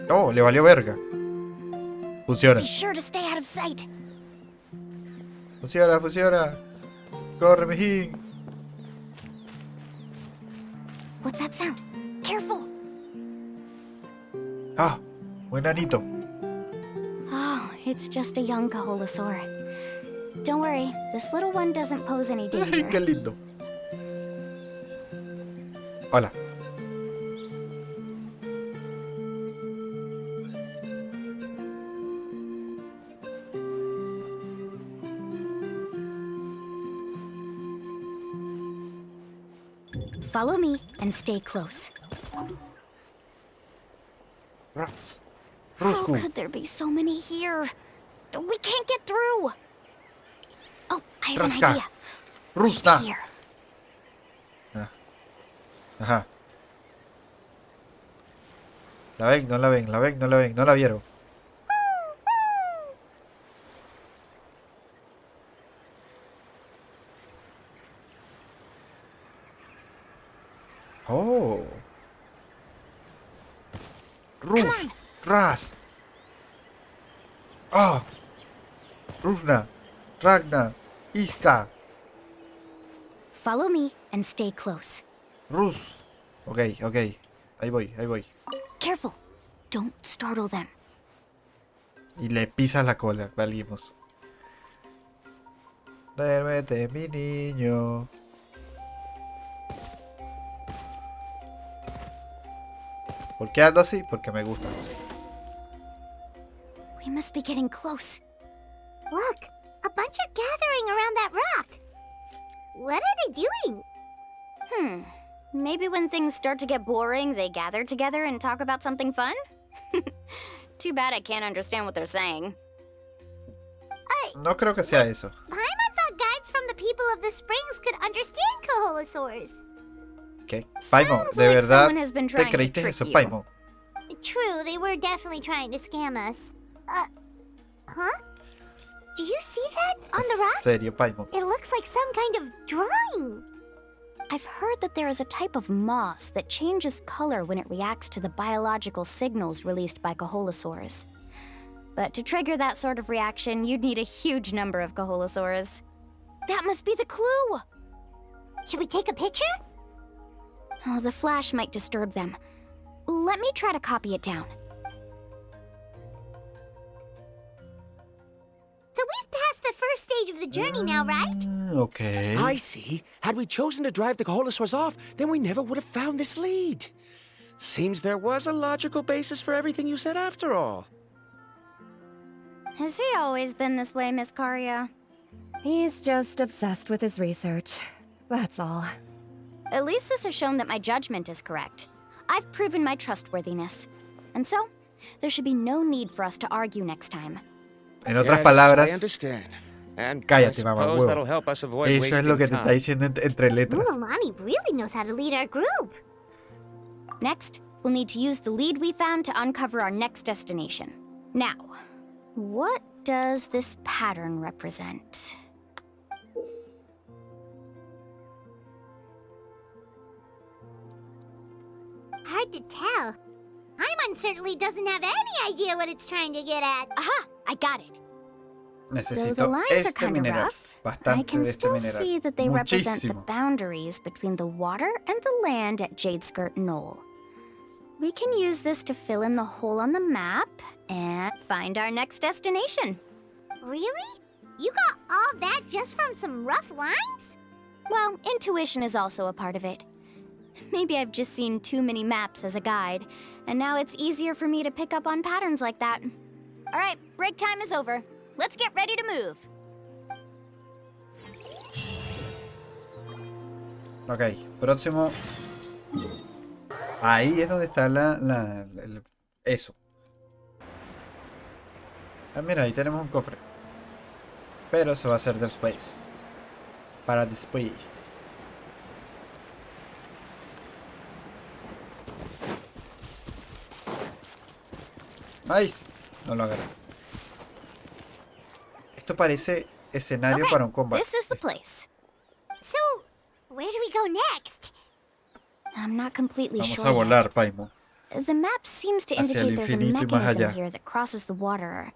C: Oh, le valió verga. Funciona.
A: Be sure to stay out of sight.
C: Funciona, funciona. Corre, mijín.
A: What's that sound? Careful.
C: Ah, un enanito.
A: Oh, it's just a young Kaholasaur. Don't worry, this little one doesn't pose any
C: Ay,
A: danger.
C: qué lindo. Hola.
A: Follow me and stay close.
C: Rats.
A: How
C: Rusku.
A: could there be so many here? We can't get through. Oh, I have an
C: Raska.
A: idea.
C: Rusta.
A: Here.
C: Ajá. La ven, no la ven, la ven, no la ven, no la vieron. Oh. Rus. Ras. Ah. Rusna. Ragna. Iska.
A: Follow me and stay close.
C: Rus. Ok, ok. Ahí voy, ahí voy.
A: Careful. Don't startle them.
C: Y le pisas la cola, valimos. Duérmete, mi niño. ¿Por qué ando así? Porque me gusta.
A: We must be getting close.
D: Look, a bunch are gathering around that rock. What are they doing?
A: Maybe when things start to get boring, they gather together and talk about something fun? Too bad I can't understand what they're saying.
C: No creo que sea eso.
D: Paimon thought guides from the people of the springs could understand Kaholasaurs.
C: ¿Qué? Paimon,
A: Sounds
C: ¿de
A: like
C: verdad
A: someone has been
C: te
A: trying to
C: creíste
A: trick
C: eso,
A: you.
C: Paimon?
D: True, they were definitely trying to scam us. Huh? Do you see that on the
C: ¿En
D: rock?
C: serio, Paimon?
D: It looks like some kind of drawing.
A: I've heard that there is a type of moss that changes color when it reacts to the biological signals released by Kaholasaurs. But to trigger that sort of reaction, you'd need a huge number of Kaholasaurs. That must be the clue!
D: Should we take a picture?
A: Oh, the flash might disturb them. Let me try to copy it down.
D: So we've passed the first stage of the journey now, right?
C: Ok.
H: I see. Had we chosen to drive the Kaholasaurs off, then we never would have found this lead. Seems there was a logical basis for everything you said after all.
A: Has he always been this way, Miss Karia?
G: He's just obsessed with his research. That's all.
A: At least this has shown that my judgment is correct. I've proven my trustworthiness. And so, there should be no need for us to argue next time.
C: En otras
H: Yes, I
C: palabras,
H: understand. And
C: cállate,
H: I
C: mamá
H: suppose
C: huevo.
H: that'll help us avoid
C: Eso es
H: wasting
C: lo que te
H: time.
C: está diciendo entre letras.
D: Mualani really knows how to lead our group.
A: Next, we'll need to use the lead we found to uncover our next destination. Now, what does this pattern represent?
D: Hard to tell. Paimon certainly doesn't have any idea what it's trying to get at.
A: Aha! I got it. Though the
C: Necesito
A: lines are
C: este
A: kind of
C: mineral.
A: rough, I
C: Bastante
A: can
C: de este
A: still
C: mineral.
A: see that they represent the
C: Muchísimo.
A: boundaries between the water and the land at Jade Skirt Knoll. We can use this to fill in the hole on the map and find our next destination.
D: Really? You got all that just from some rough lines?
A: Well, intuition is also a part of it. Maybe I've just seen too many maps as a guide, and now it's easier for me to pick up on patterns like that. All right, break time is over. Let's get ready to move.
C: Ok, próximo. Ahí es donde está eso. Ah, mira, ahí tenemos un cofre. Pero eso va a ser después. Para después. Nice. No lo agarré. Esto parece escenario para un combate.
A: This is the place.
D: So, where do we go next?
A: I'm not completely
C: Vamos
A: sure
C: a volar,
A: yet.
C: Paimon.
A: The map seems to
C: Hacia el
A: indicate there's a
C: infinito y más
A: mechanism
C: allá.
A: here that crosses the water.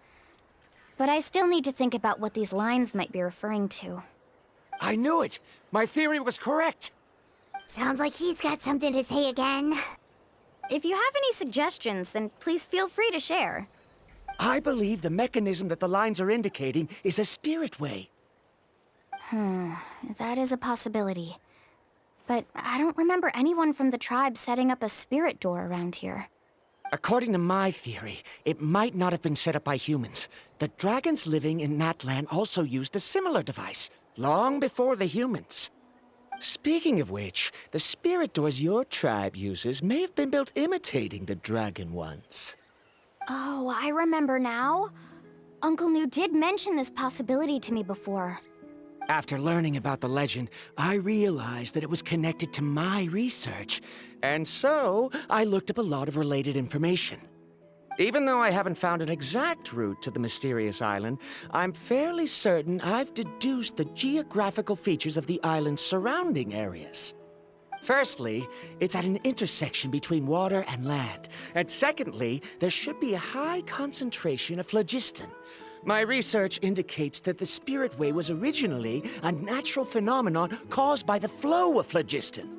A: But I still need to think about what these lines might be referring to.
H: I knew it! My theory was correct!
D: Sounds like he's got something to say again.
A: If you have any suggestions, then please feel free to share.
H: I believe the mechanism that the lines are indicating is a spirit way.
A: That is a possibility. But I don't remember anyone from the tribe setting up a spirit door around here.
H: According to my theory, it might not have been set up by humans. The dragons living in that land also used a similar device, long before the humans. Speaking of which, the spirit doors your tribe uses may have been built imitating the dragon ones.
A: Oh, I remember now. Uncle New did mention this possibility to me before.
H: After learning about the legend, I realized that it was connected to my research, and so I looked up a lot of related information. Even though I haven't found an exact route to the mysterious island, I'm fairly certain I've deduced the geographical features of the island's surrounding areas. Firstly, it's at an intersection between water and land, and secondly, there should be a high concentration of phlogiston. My research indicates that the Spirit Way was originally a natural phenomenon caused by the flow of phlogiston.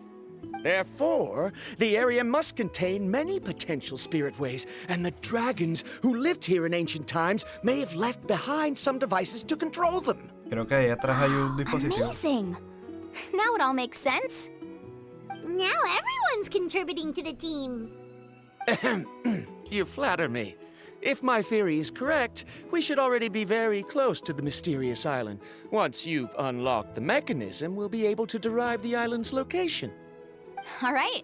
H: Therefore, the area must contain many potential spirit ways, and the dragons who lived here in ancient times may have left behind some devices to control them.
C: Creo que ahí atrás hay un dispositivo.
A: Amazing! Now it all makes sense.
D: Now everyone's contributing to the team.
H: You flatter me. If my theory is correct, we should already be very close to the mysterious island. Once you've unlocked the mechanism, we'll be able to derive the island's location.
A: All right.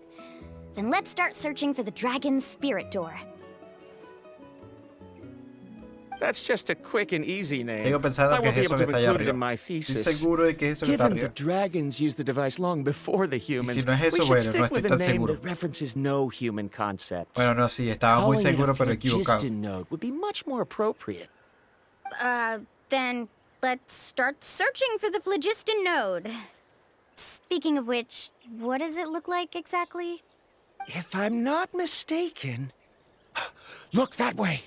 A: Then let's start searching for the dragon's spirit door.
H: That's just a quick and easy name.
C: Sigo pensando
H: I
C: que
H: won't
C: es
H: be
C: eso
H: able
C: que
H: to
C: está allá
H: include it
C: arriba.
H: in my
C: Estoy
H: thesis.
C: seguro de que es eso que está
H: Given the
C: arriba.
H: dragons used the device long before the humans,
C: si no es eso,
H: we should
C: bueno, no
H: stick
C: estoy
H: with a
C: tan
H: name
C: seguro.
H: that references no human concepts.
C: Bueno, no, sí, estaba muy
H: Calling it
C: seguro,
H: a
C: pero equivocado.
H: phlogiston node would be much more appropriate.
A: Then let's start searching for the phlogiston node. Speaking of which, what does it look like exactly?
H: If I'm not mistaken... Look that way!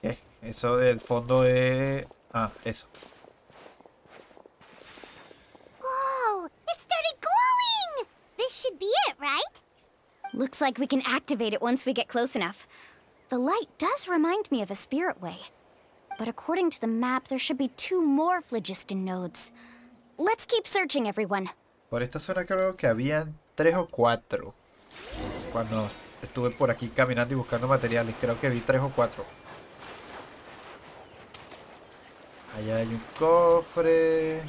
C: ¿Qué? Eso del fondo es... Ah, eso.
D: Whoa! It started glowing! This should be it, right?
A: Looks like we can activate it once we get close enough. The light does remind me of a spirit way. But according to the map, there should be 2 more phlogiston nodes. Let's keep searching, everyone.
C: Por esta zona creo que habían 3 o 4. Cuando estuve por aquí caminando y buscando materiales, creo que vi 3 o 4. Allá hay un cofre.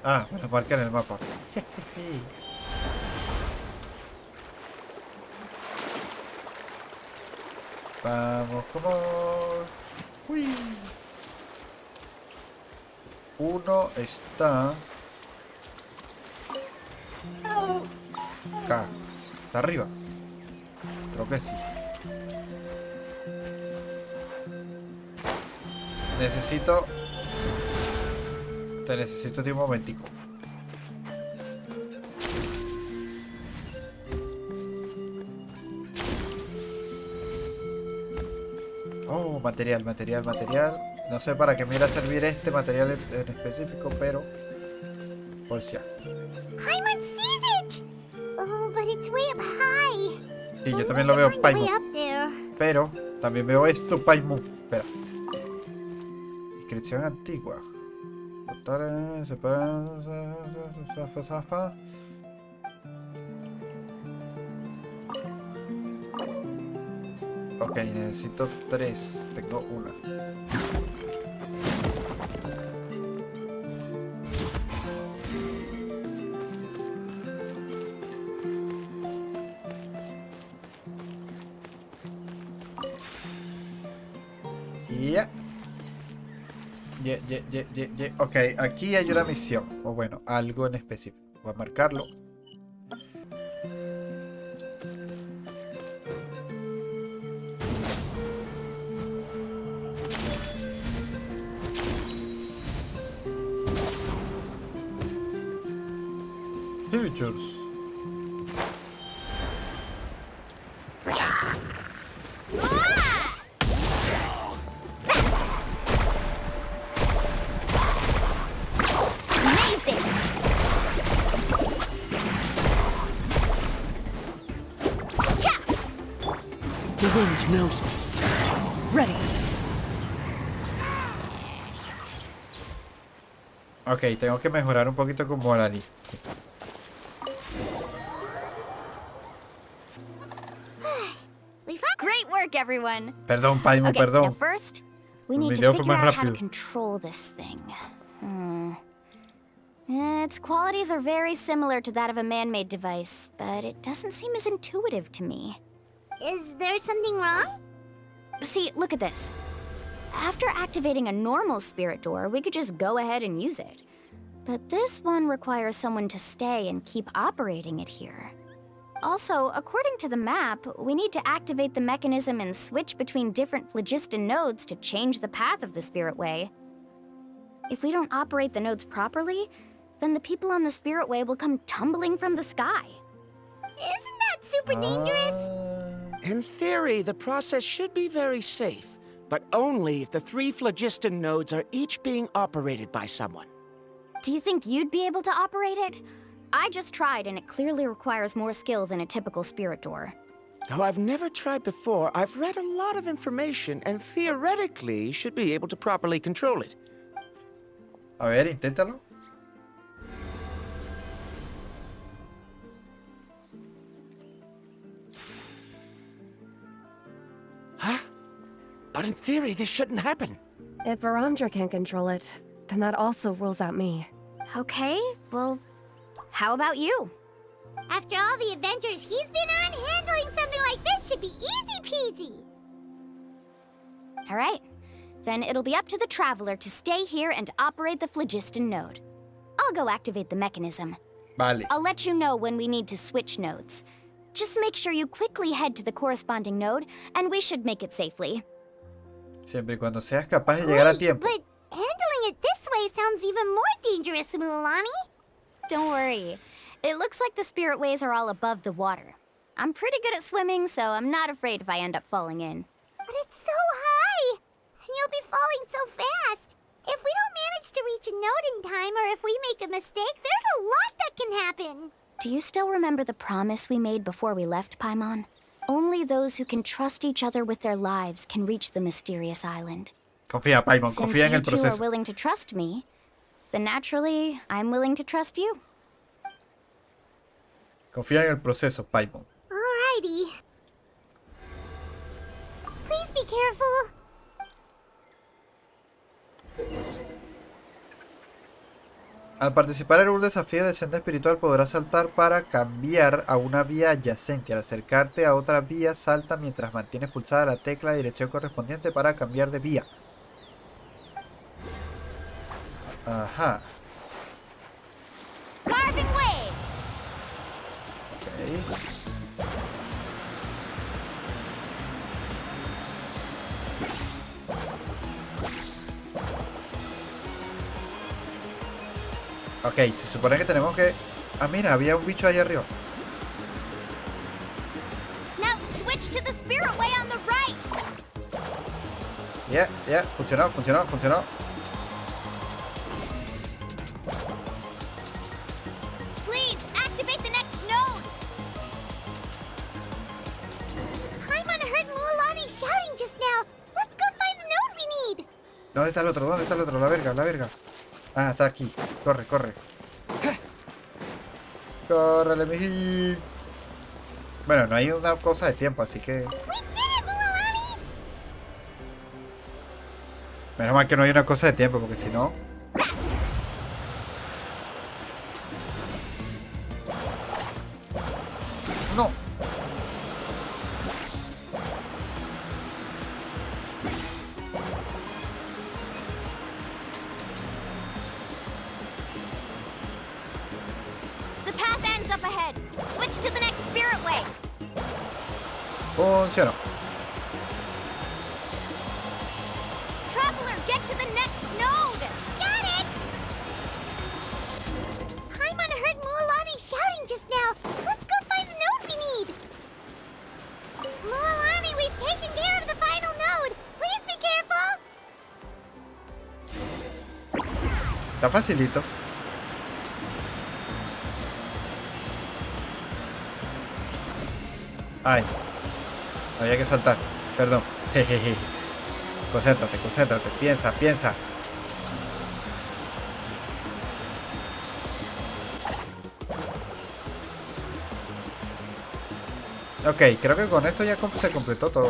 C: Ah, me lo marca en el mapa. Vamos, como... Uy. Uno está... Acá. ¿Está arriba? Creo que sí. Necesito... Te necesito de un momentico. Oh, material. No sé para qué me irá a servir este material en específico, pero... Por si
D: Paimon sees it! Oh, but it's way up high.
C: Sí, yo también lo veo, Paimon.
D: Way up there.
C: Pero también veo esto, Paimon. Espera. Inscripción antigua. Zafa. Ok, necesito 3. Tengo una. Ok, aquí hay una misión. O bueno, algo en específico. Voy a marcarlo. creatures.
A: Amazing!
H: The wind knows me.
F: Ready.
C: Ok, tengo que mejorar un poquito con Mualani.
A: Great work, everyone!
C: Perdón, Paimon,
A: Okay, now
C: perdón.
A: first, we
C: El
A: need
C: video
A: to
C: fue
A: figure
C: más
A: out how to
C: rápido.
A: control this thing. Its qualities are very similar to that of a man-made device, but it doesn't seem as intuitive to me.
D: Is there something wrong?
A: See, look at this. After activating a normal spirit door, we could just go ahead and use it. But this one requires someone to stay and keep operating it here. Also, according to the map, we need to activate the mechanism and switch between different phlogiston nodes to change the path of the spirit way. If we don't operate the nodes properly, then the people on the spirit way will come tumbling from the sky.
D: Isn't that super dangerous?
H: In theory, the process should be very safe, but only if the 3 phlogiston nodes are each being operated by someone.
A: Do you think you'd be able to operate it? I just tried, and it clearly requires more skill than a typical spirit door.
H: Though I've never tried before, I've read a lot of information and theoretically should be able to properly control it.
C: A ver, inténtalo.
H: Huh? But in theory, this shouldn't happen.
G: If Varamdra can control it, then that also rules out me.
A: Okay, well, how about you?
D: After all the adventures he's been on, handling something like this should be easy peasy.
A: All right. Then it'll be up to the Traveler to stay here and operate the phlogiston node. I'll go activate the mechanism.
C: Vale.
A: I'll let you know when we need to switch nodes. Just make sure you quickly head to the corresponding node, and we should make it safely.
C: Siempre y cuando seas capaz de llegar a
D: Wait,
C: tiempo.
D: but handling it this way sounds even more dangerous, Mualani.
A: Don't worry. It looks like the spirit ways are all above the water. I'm pretty good at swimming, so I'm not afraid if I end up falling in.
D: But it's so high, and you'll be falling so fast. If we don't manage to reach a node in time, or if we make a mistake, there's a lot that can happen.
A: Do you still remember the promise we made before we left, Paimon? Only those who can trust each other with their lives can reach the mysterious island.
C: Confía, Paimon,
A: Since
C: confía en
A: you
C: el
A: two are
C: proceso.
A: willing to trust me, then naturally, I'm willing to trust you.
C: Confía en el proceso, Paimon.
D: Alrighty. Please be careful.
C: Al participar en un desafío de senda espiritual podrás saltar para cambiar a una vía adyacente. Al acercarte a otra vía, salta mientras mantienes pulsada la tecla de dirección correspondiente para cambiar de vía. Ajá.
A: Carving waves!
C: Ok. Ok, se supone que tenemos que... Ah, mira, había un bicho ahí arriba.
A: Now switch to the spirit way on the right!
C: Ya, funcionó, funcionó, funcionó.
A: Please, activate the next node!
D: Paimon heard Mualani shouting just now. Let's go find the node we need.
C: ¿Dónde está el otro? ¿Dónde está el otro? La verga, la verga. Ah, está aquí. Corre, corre. Córrele, mijí. Bueno, no hay una cosa de tiempo, así que...
D: We did it, Mualani!
C: Menos mal que no hay una cosa de tiempo, porque si no... No.
A: The path ends up ahead. Switch to the next spirit way.
C: Funcionó.
A: Traveler, get to the next node!
D: Got it! Paimon heard Mualani shouting
C: Está facilito. Ay. Había que saltar. Perdón. Jejeje. Concéntrate, concéntrate. Piensa, piensa. Ok, creo que con esto ya se completó todo.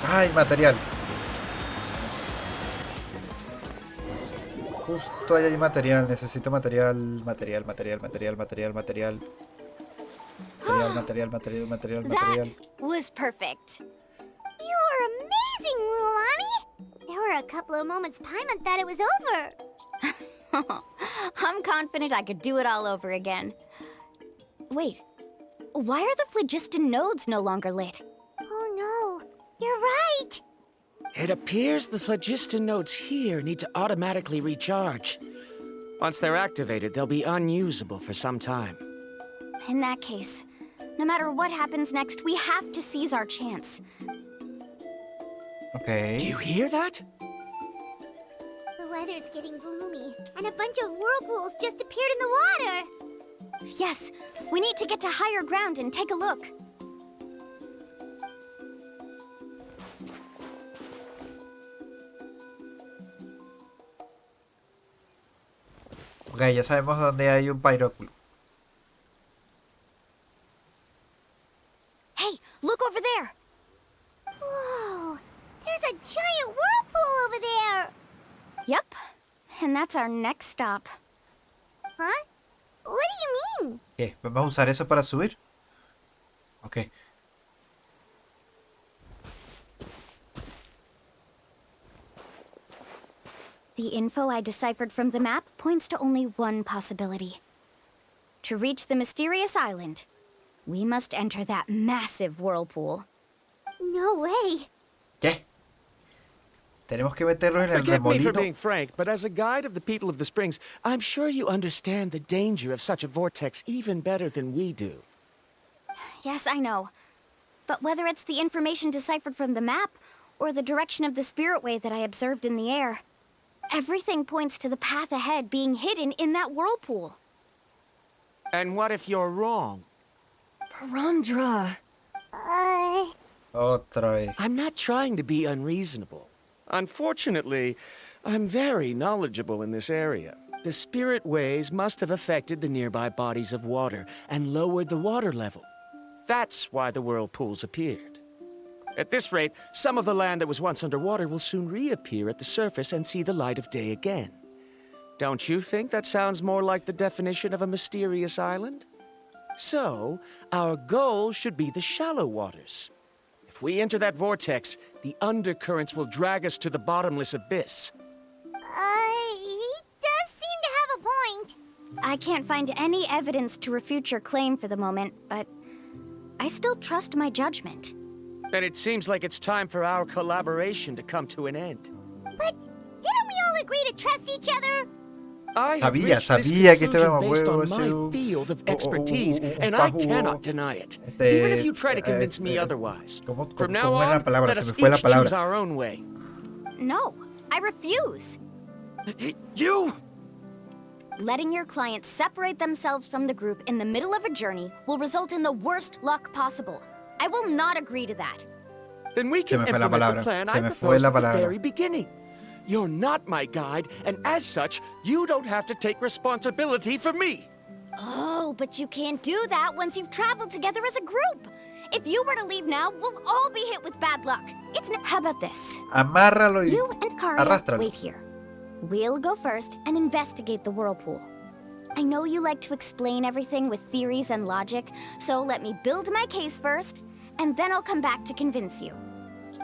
C: Ay, material. Justo ahí hay material. Necesito material. Material.
A: That was perfect.
D: You were amazing, Mualani! There were a couple of moments Paimon thought it was over.
A: I'm confident I could do it all over again. Wait, why are the phlogiston nodes no longer lit?
D: Oh no, you're right!
H: It appears the phlogiston nodes here need to automatically recharge. Once they're activated, they'll be unusable for some time.
A: In that case, no matter what happens next, we have to seize our chance.
C: Okay.
H: Do you hear that?
D: The weather's getting gloomy, and a bunch of whirlpools just appeared in the water!
A: Yes, we need to get to higher ground and take a look.
C: Ok, ya sabemos dónde hay un pyróculo.
A: Hey, look over there!
D: Whoa! There's a giant whirlpool over there!
A: Yep, and that's our next stop.
D: Huh? What do you mean?
C: ¿Qué? ¿Vamos a usar eso para subir? Ok.
A: The info I deciphered from the map points to only one possibility. To reach the mysterious island, we must enter that massive whirlpool.
D: No way!
C: ¿Qué? Tenemos que meternos en el
H: Forgive me for
C: remolino.
H: being frank, but as a guide of the people of the Springs, I'm sure you understand the danger of such a vortex even better than we do.
A: Yes, I know. But whether it's the information deciphered from the map, or the direction of the spirit wave that I observed in the air, everything points to the path ahead being hidden in that whirlpool.
H: And what if you're wrong?
G: Paramdra.
C: Otra vez.
H: I'm not trying to be unreasonable. Unfortunately, I'm very knowledgeable in this area. The spirit waves must have affected the nearby bodies of water and lowered the water level. That's why the whirlpools appeared. At this rate, some of the land that was once underwater will soon reappear at the surface and see the light of day again. Don't you think that sounds more like the definition of a mysterious island? So, our goal should be the shallow waters. If we enter that vortex, the undercurrents will drag us to the bottomless abyss.
D: He does seem to have a point.
A: I can't find any evidence to refute your claim for the moment, but I still trust my judgment.
H: Then it seems like it's time for our collaboration to come to an end.
D: But didn't we all agree to trust each other?
H: I have reached this
C: sabía que este
H: conclusion based
C: mamahuevo
H: on
C: ha sido
H: my field of expertise, and I
C: pajugo.
H: cannot deny it. Even if you try to convince me otherwise. From now
C: ¿Cómo era la
H: on,
C: palabra?
H: let
C: Se
H: us
C: me fue la
H: each choose
C: palabra.
H: our own way.
A: No, I refuse.
H: You?
A: Letting your clients separate themselves from the group in the middle of a journey will result in the worst luck possible. I will not agree to that.
H: Then we can
C: Se me fue la
H: implement the
C: palabra.
H: plan
C: Se
H: I
C: me fue
H: proposed
C: la
H: at the
C: palabra.
H: very beginning. You're not my guide, and as such, you don't have to take responsibility for me.
A: Oh, but you can't do that once you've traveled together as a group. If you were to leave now, we'll all be hit with bad luck. How about this?
C: Amárralo y
A: You and Kari
C: arrástralo.
A: wait here. We'll go first and investigate the whirlpool. I know you like to explain everything with theories and logic, so let me build my case first, and then I'll come back to convince you.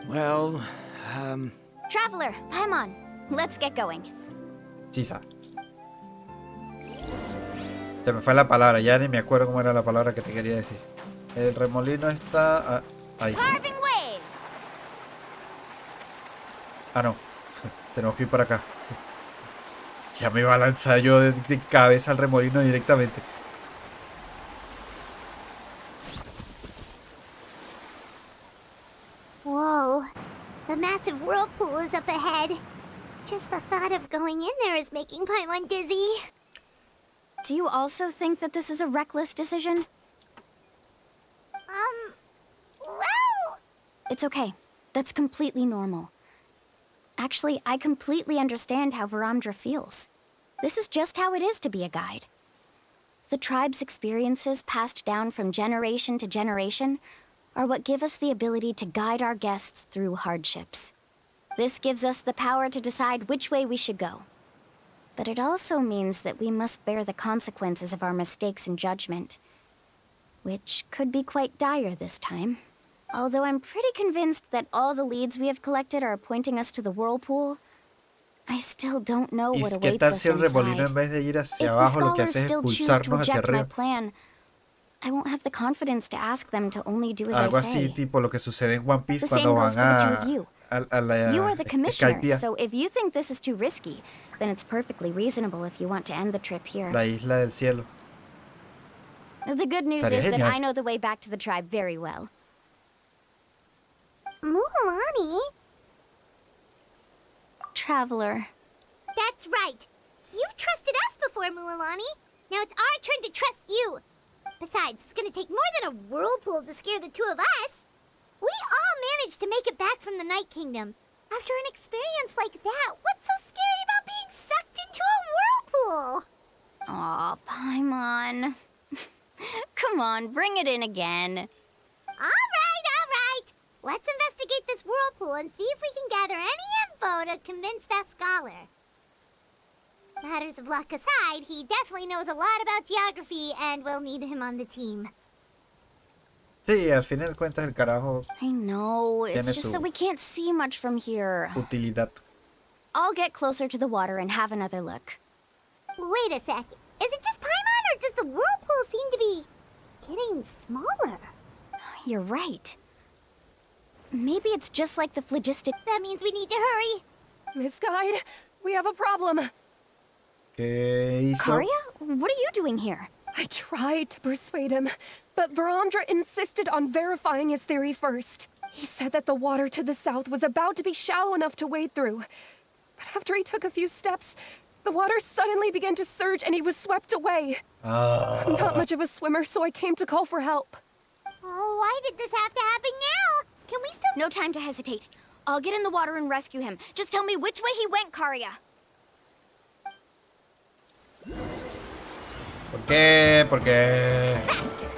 H: Well,
A: Traveler, Paimon, let's get going.
C: Chisa. Se me fue la palabra, ya ni me acuerdo cómo era la palabra que te quería decir. El remolino está ahí.
A: Carving waves!
C: Ah, no. Tenemos que ir por acá. Ya me iba a lanzar yo de cabeza al remolino directamente.
D: making Paimon dizzy.
A: Do you also think that this is a reckless decision?
D: Well...
A: It's okay. That's completely normal. Actually, I completely understand how Varamdra feels. This is just how it is to be a guide. The tribe's experiences passed down from generation to generation are what give us the ability to guide our guests through hardships. This gives us the power to decide which way we should go. But it also means that we must bear the consequences of our mistakes and judgment, which could be quite dire this time. Although I'm pretty convinced that all the leads we have collected are pointing us to the whirlpool, I still don't know
C: ¿Y
A: what
C: qué
A: awaits
C: tal
A: us
C: si el remolino
A: inside.
C: en vez de ir
A: If
C: hacia
A: the
C: abajo lo que
A: scholars
C: hace es
A: still choose to
C: expulsarnos hacia
A: reject my
C: arriba?
A: plan, I won't have the confidence to ask them to only do as
C: Algo
A: I
C: así
A: say.
C: tipo lo que sucede en One Piece
A: The
C: cuando
A: same goes
C: van
A: for the two of you.
C: a la
A: You are the commissioner,
C: Skypiea,
A: so if you think this is too risky, then it's perfectly reasonable if you want to end the trip here.
C: la isla del cielo.
A: The good news
C: Estaría
A: is that
C: genial.
A: I know the way back to the tribe very well.
D: Mualani?
A: Traveler.
D: That's right. You've trusted us before, Mualani. Now it's our turn to trust you. Besides, it's gonna take more than a whirlpool to scare the two of us. We all managed to make it back from the Night Kingdom. After an experience like that, what's so scary about being sucked into a whirlpool?
A: Aw, Paimon. Come on, bring it in again.
D: All right. Let's investigate this whirlpool and see if we can gather any info to convince that scholar. Matters of luck aside, he definitely knows a lot about geography and we'll need him on the team.
C: Sí, al fin de cuentas el carajo
A: I know, it's
C: Tiene
A: just
C: su-
A: that we can't see much from here.
C: utilidad.
A: I'll get closer to the water and have another look.
D: Wait a sec. Is it just Paimon or does the whirlpool seem to be getting smaller?
A: You're right. Maybe it's just like the phlogistic.
D: That means we need to hurry.
G: Miss Guide, we have a problem.
C: ¿Qué hizo?
A: Karya? What are you doing here?
G: I tried to persuade him, but Varamdra insisted on verifying his theory first. He said that the water to the south was about to be shallow enough to wade through. But after he took a few steps, the water suddenly began to surge and he was swept away. I'm not much of a swimmer, so I came to call for help.
D: Oh, why did this have to happen now? Can we still...
A: No time to hesitate. I'll get in the water and rescue him. Just tell me which way he went, Karya.
C: ¿Por qué? Porque
A: Faster!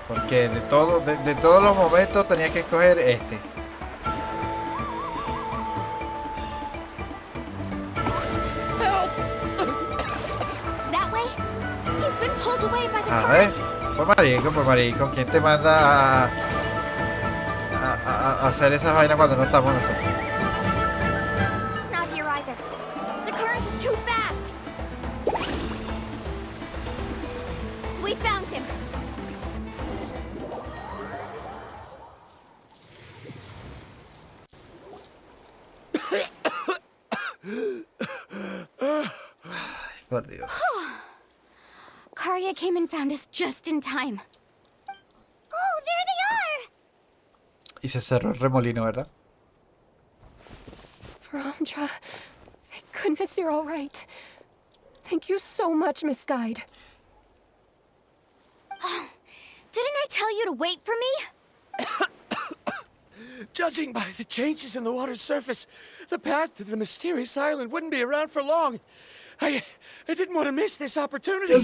C: porque de todos los momentos tenía que escoger este.
A: That way? He's been pulled away by the
C: A
A: current.
C: ver, por marico, ¿quién te manda a hacer esas vainas cuando no estamos nosotros?
A: Not here either. The current is too fast. We found him.
C: Por Dios.
A: Karya came and found us just in time.
D: Oh, there they are!
C: Y se cerró el remolino, ¿verdad?
G: Varamdra, thank goodness you're all right. Thank you so much, Miss Guide.
A: Didn't I tell you to wait for me?
H: Judging by the changes in the water's surface, the path to the mysterious island wouldn't be around for long. I didn't want to miss this opportunity.
C: Te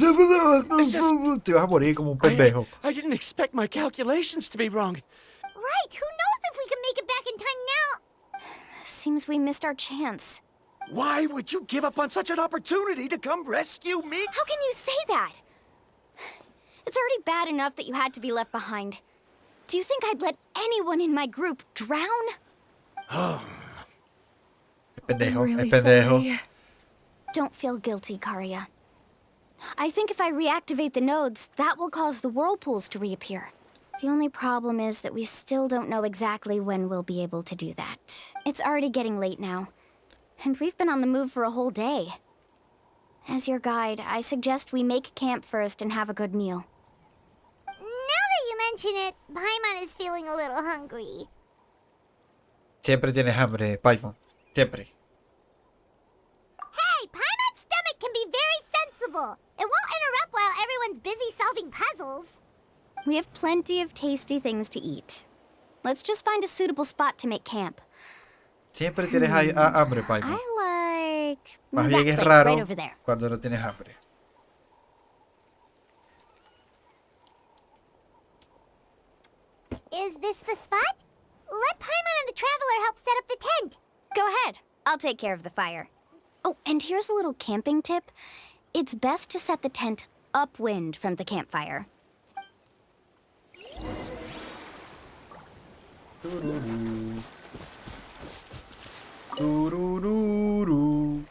C: vas a morir como un pendejo.
H: I didn't expect my calculations to be wrong.
D: Right, who knows if we can make it back in time now?
A: Seems we missed our chance.
H: Why would you give up on such an opportunity to come rescue me?
A: How can you say that? It's already bad enough that you had to be left behind. Do you think I'd let anyone in my group drown?
C: Es pendejo,
G: I'm really
C: es pendejo.
G: sorry.
A: Don't feel guilty, Karya. I think if I reactivate the nodes, that will cause the whirlpools to reappear. The only problem is that we still don't know exactly when we'll be able to do that. It's already getting late now, and we've been on the move for a whole day. As your guide, I suggest we make camp first and have a good meal.
D: Now that you mention it, Paimon is feeling a little hungry.
C: Siempre tienes hambre, Paimon. Siempre.
D: Hey, Paimon's stomach can be very sensible. It won't interrupt while everyone's busy solving puzzles.
A: We have plenty of tasty things to eat. Let's just find a suitable spot to make camp.
C: Siempre tienes hambre, Paimon.
A: I like
C: Más
A: that
C: bien es
A: place
C: raro
A: right over there.
C: cuando no tienes hambre.
D: Is this the spot? Let Paimon and the Traveler help set up the tent.
A: Go ahead. I'll take care of the fire. Oh, and here's a little camping tip. It's best to set the tent upwind from the campfire.
C: Turururu.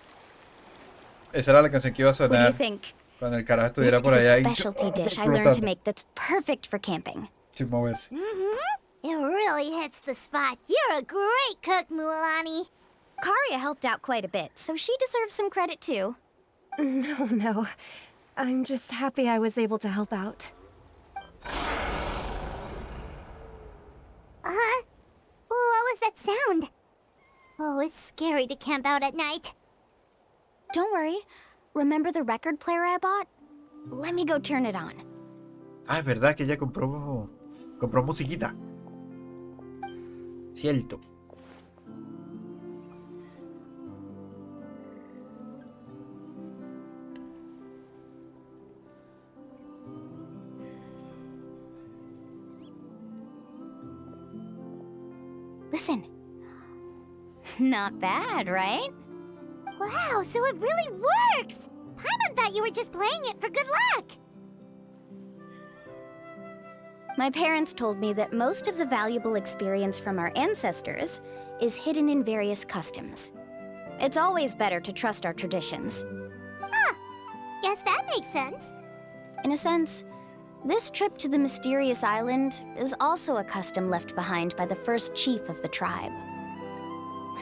C: Esa era la canción que iba a
A: What do you
C: sonar
A: think?
C: cuando el carajo
A: This
C: estuviera
A: is
C: por allá
A: a
C: y
A: specialty dish I learned to
C: flotando,
A: make that's perfect for camping.
C: sin moverse.
D: It really hits the spot. You're a great cook, Mualani.
A: Karia helped out quite a bit, so she deserves some credit too.
G: No. I'm just happy I was able to help out.
D: What was that sound? Oh, it's scary to camp out at night.
A: Don't worry. Remember the record player I bought? Let me go turn it on.
C: Ah, es verdad que ella compró musiquita. Cierto.
A: Listen. Not bad, right?
D: Wow, so it really works! Paimon thought you were just playing it for good luck.
A: My parents told me that most of the valuable experience from our ancestors is hidden in various customs. It's always better to trust our traditions.
D: Guess that makes sense.
A: In a sense, this trip to the mysterious island is also a custom left behind by the first chief of the tribe.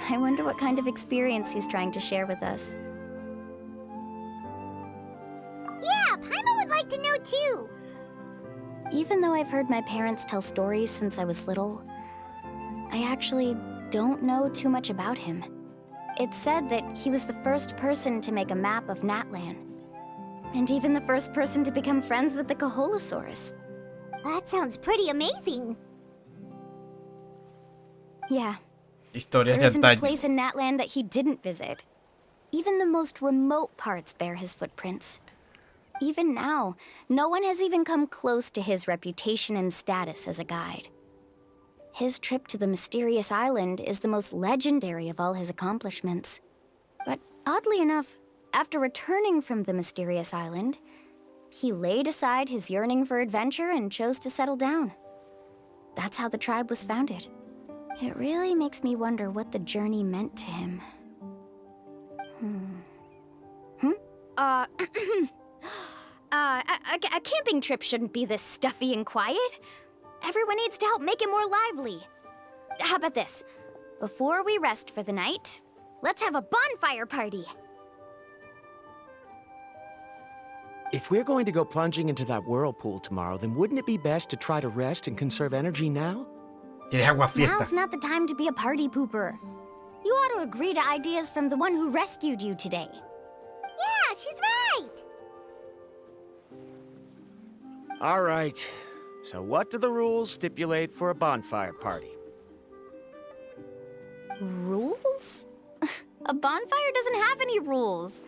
A: I wonder what kind of experience he's trying to share with us.
D: Yeah, Paimon would like to know too.
A: Even though I've heard my parents tell stories since I was little, I actually don't know too much about him. It's said that he was the first person to make a map of Natlan, and even the first person to become friends with the Kaholosaurus.
D: That sounds pretty amazing.
A: Yeah,
C: Historias
A: there
C: de
A: isn't a
C: antaño.
A: place in Natlan that he didn't visit. Even the most remote parts bear his footprints. Even now, no one has even come close to his reputation and status as a guide. His trip to the mysterious island is the most legendary of all his accomplishments. But oddly enough, after returning from the mysterious island, he laid aside his yearning for adventure and chose to settle down. That's how the tribe was founded. It really makes me wonder what the journey meant to him. A camping trip shouldn't be this stuffy and quiet. Everyone needs to help make it more lively. How about this? Before we rest for the night, let's have a bonfire party.
H: If we're going to go plunging into that whirlpool tomorrow, then wouldn't it be best to try to rest and conserve energy now?
C: Tienes agua
A: Now's
C: fiestas.
A: not the time to be a party pooper. You ought to agree to ideas from the one who rescued you today.
D: Yeah, she's right.
H: All right. So what do the rules stipulate for a bonfire party?
A: Rules? A bonfire doesn't have any rules.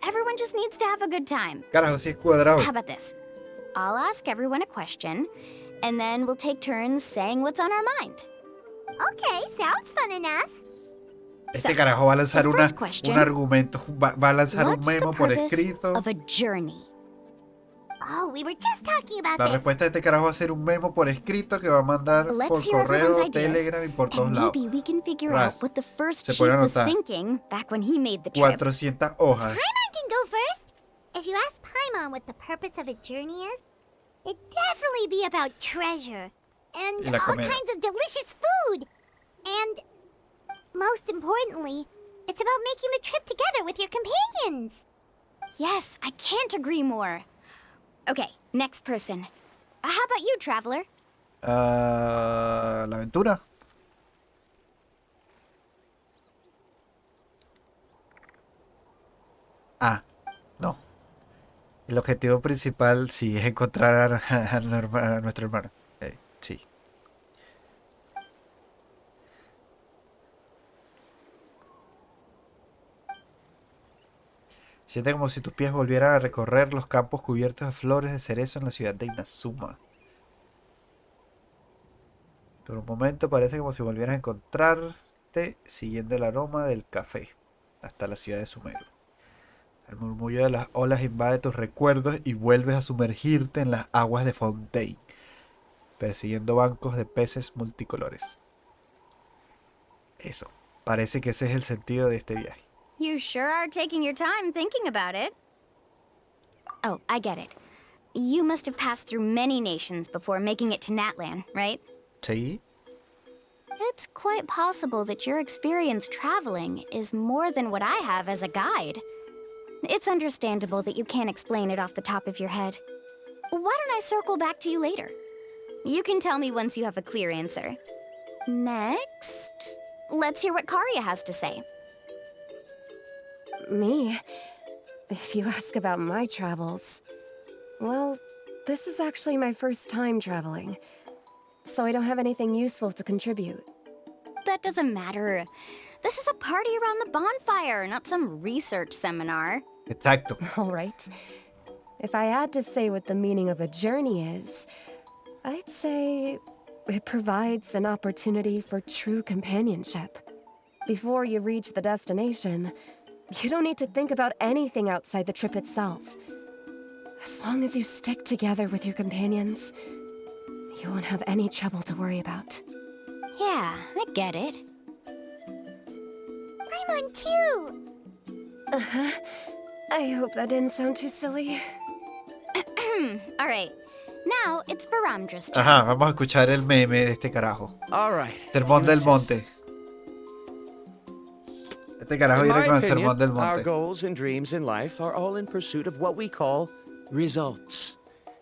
A: Everyone just needs to have a good time.
C: Carajo, sí es cuadrado.
A: How about this? I'll ask everyone a question, and then we'll take turns saying what's on our mind.
D: Okay, sounds fun enough.
C: Este
A: So,
C: carajo va a lanzar
A: the
C: un
A: first question,
C: argumento, va a lanzar un
A: What's the
C: memo por
A: purpose
C: escrito.
A: of a journey?
D: Oh, we were just talking about
C: La
D: this.
C: respuesta de este carajo va a ser un memo por escrito que va a mandar por
A: Let's hear
C: correo,
A: everyone's ideas,
C: Telegram y por todos
A: and
C: lados.
A: maybe we can figure
C: Ras,
A: out what the first
C: se
A: chief
C: puede
A: was
C: anotar.
A: thinking back when he made the trip.
C: 400 hojas.
D: Paimon can go first. If you ask Paimon what the purpose of a journey is, it'd definitely be about treasure and
C: Y la
D: all
C: comida.
D: kinds of delicious food. And most importantly, it's about making the trip together with your companions.
A: Yes, I can't agree more. Okay, next person. How about you, Traveler?
C: La aventura. No. El objetivo principal sí es encontrar a nuestro hermano. Sí. Siente como si tus pies volvieran a recorrer los campos cubiertos de flores de cerezo en la ciudad de Inazuma. Por un momento parece como si volvieras a encontrarte siguiendo el aroma del café hasta la ciudad de Sumeru. El murmullo de las olas invade tus recuerdos y vuelves a sumergirte en las aguas de Fontaine, persiguiendo bancos de peces multicolores. Eso, parece que ese es el sentido de este viaje.
A: You sure are taking your time thinking about it. Oh, I get it. You must have passed through many nations before making it to Natlan, right?
C: Sí.
A: It's quite possible that your experience traveling is more than what I have as a guide. It's understandable that you can't explain it off the top of your head. Why don't I circle back to you later? You can tell me once you have a clear answer. Next, let's hear what Karya has to say.
G: Me? If you ask about my travels... Well, this is actually my first time traveling, so I don't have anything useful to contribute.
A: That doesn't matter. This is a party around the bonfire, not some research seminar.
C: Exacto.
G: All right. If I had to say what the meaning of a journey is, I'd say it provides an opportunity for true companionship. Before you reach the destination, you don't need to think about anything outside the trip itself. As long as you stick together with your companions, you won't have any trouble to worry about.
A: Yeah, I get it.
D: I'm on too!
G: Uh-huh. I hope that didn't sound too silly.
A: All right. Now it's Varamdra's turn.
C: Ajá, vamos a escuchar el meme de este carajo.
H: All right.
C: Sermón del Monte. Este carajo
H: In
C: viene
H: my
C: con el
H: opinion,
C: sermón del
H: our
C: monte.
H: goals and dreams in life are all in pursuit of what we call results.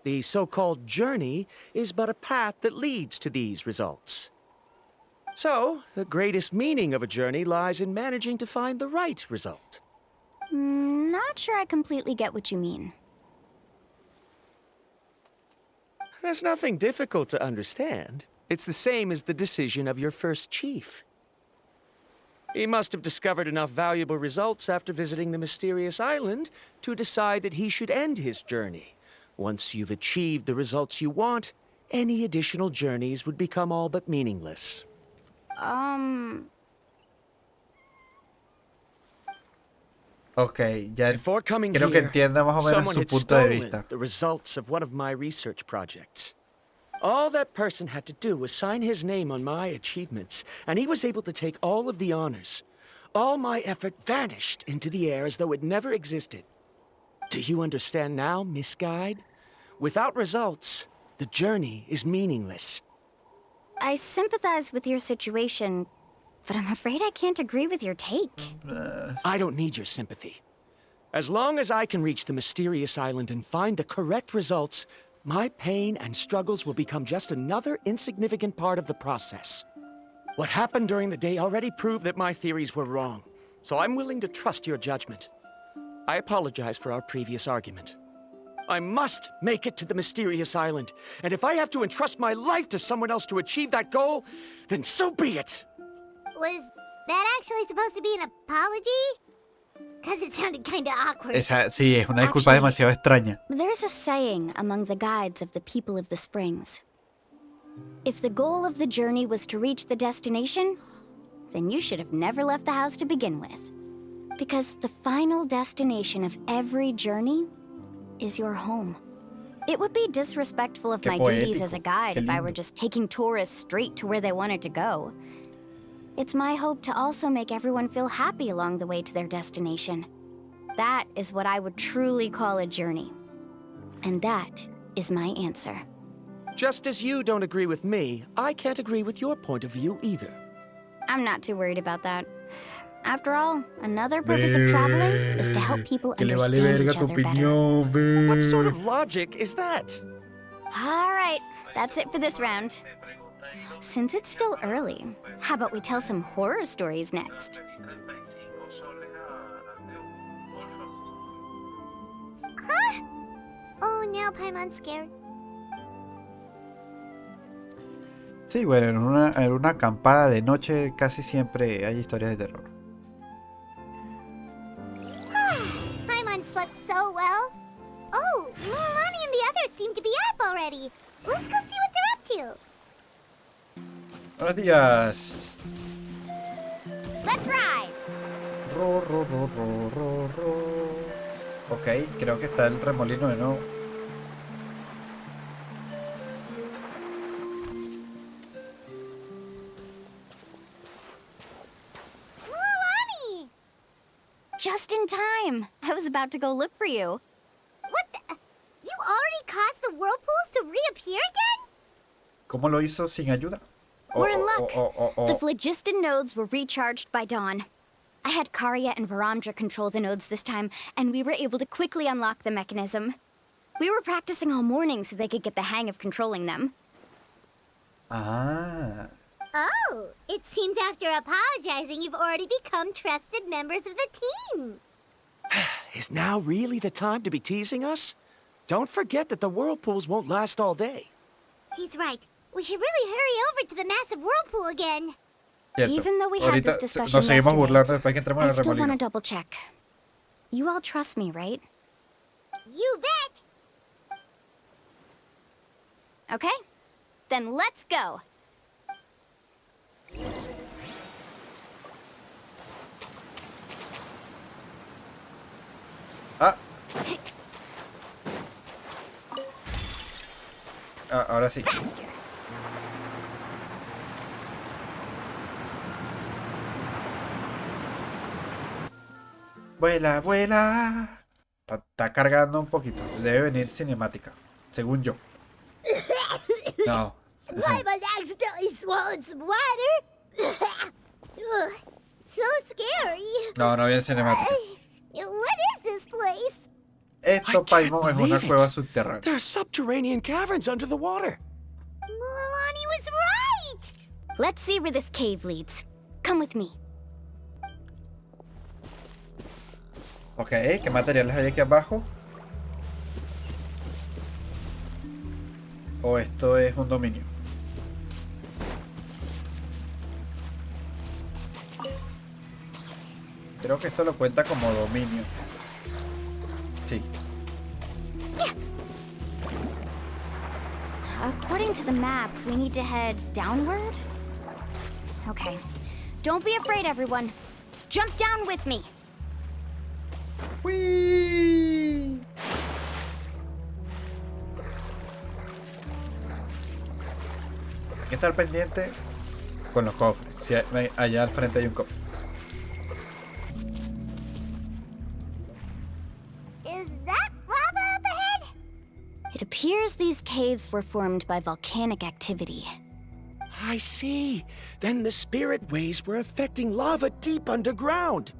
H: The so-called journey is but a path that leads to these results. So, the greatest meaning of a journey lies in managing to find the right result.
A: Not sure I completely get what you mean.
H: There's nothing difficult to understand. It's the same as the decision of your first chief. He must have discovered enough valuable results after visiting the mysterious island to decide that he should end his journey. Once you've achieved the results you want, any additional journeys would become all but meaningless.
C: Ok, ya
H: Before coming
C: creo que
H: here,
C: entienda más o menos
H: someone
C: su
H: had
C: punto de
H: stolen
C: vista.
H: the results of one of my research projects. All that person had to do was sign his name on my achievements, and he was able to take all of the honors. All my effort vanished into the air as though it never existed. Do you understand now, Miss Guide? Without results, the journey is meaningless.
A: I sympathize with your situation, but I'm afraid I can't agree with your take.
H: I don't need your sympathy. As long as I can reach the mysterious island and find the correct results, my pain and struggles will become just another insignificant part of the process. What happened during the day already proved that my theories were wrong, so I'm willing to trust your judgment. I apologize for our previous argument. I must make it to the mysterious island, and if I have to entrust my life to someone else to achieve that goal, then so be it!
D: Was that actually supposed to be an apology? Because it sounded kinda awkward.
C: Sí, es una disculpa demasiado extraña.
A: There's a saying among the guides of the people of the springs. If the goal of the journey was to reach the destination, then you should have never left the house to begin with. Because the final destination of every journey is your home. It would be disrespectful of
C: Qué
A: my duties
C: poético,
A: as a guide
C: qué
A: if I were
C: lindo.
A: just taking tourists straight to where they wanted to go. It's my hope to also make everyone feel happy along the way to their destination. That is what I would truly call a journey. And that is my answer.
H: Just as you don't agree with me, I can't agree with your point of view either.
A: I'm not too worried about that. After all, another purpose of traveling is to help people
C: Que le vale
A: understand
C: verga
A: each
C: tu
A: other better.
C: opinión,
H: What sort of logic is that?
A: All right, that's it for this round. Since it's still early, how about we tell some horror stories next?
D: Oh, now Paimon's scared.
C: Sí, bueno, en una acampada de noche casi siempre hay historias de terror.
D: Paimon slept so well. Oh, Mualani and the others seem to be up already. Let's go see what they're up to.
C: Buenos días.
D: Let's ride.
C: Ro, ro, ro, ro, ro, ro. Ok, creo que está el remolino de nuevo.
D: Mualani!
A: Just in time. I was about to go look for you.
D: What the? You already caused the whirlpools to reappear again?
C: ¿Cómo lo hizo sin ayuda?
A: We're in luck. The phlogiston nodes were recharged by dawn. I had Karya and Varamdra control the nodes this time, and we were able to quickly unlock the mechanism. We were practicing all morning so they could get the hang of controlling them.
C: Ah.
D: Oh, it seems after apologizing, you've already become trusted members of the team.
H: Is now really the time to be teasing us? Don't forget that the whirlpools won't last all day.
D: He's right. We should really hurry over to the massive whirlpool again.
C: Cierto.
A: Even though we had
C: Ahorita
A: this discussion
C: nos seguimos
A: yesterday,
C: burlando después que entremos en
A: I
C: el
A: still want to
C: remolino.
A: double check. You all trust me, right?
D: You bet.
A: Okay? Then let's go.
C: Ah. Ah, ahora sí. Vuela, vuela. Está cargando un poquito. Debe venir cinemática, según yo. No.
D: Paimon accidentally swallowed some water. Ugh, so scary.
C: No, no viene cinemática.
D: What is this place?
C: Esto, Paimon, es una cueva subterránea.
H: There are subterranean caverns under the water.
D: Mualani was right.
A: Let's see where this cave leads. Come with me.
C: Ok, ¿qué materiales hay aquí abajo? ¿O esto es un dominio? Creo que esto lo cuenta como dominio. Sí.
A: According to the map, we need to head downward? Okay. Don't be afraid, everyone. Jump down with me.
C: ¡Uy! Hay que estar pendiente con los cofres. Si allá al frente hay un cofre.
D: Is that lava up ahead?
A: It appears these caves were formed by volcanic activity.
H: I see. Then the spirit waves were affecting lava deep underground.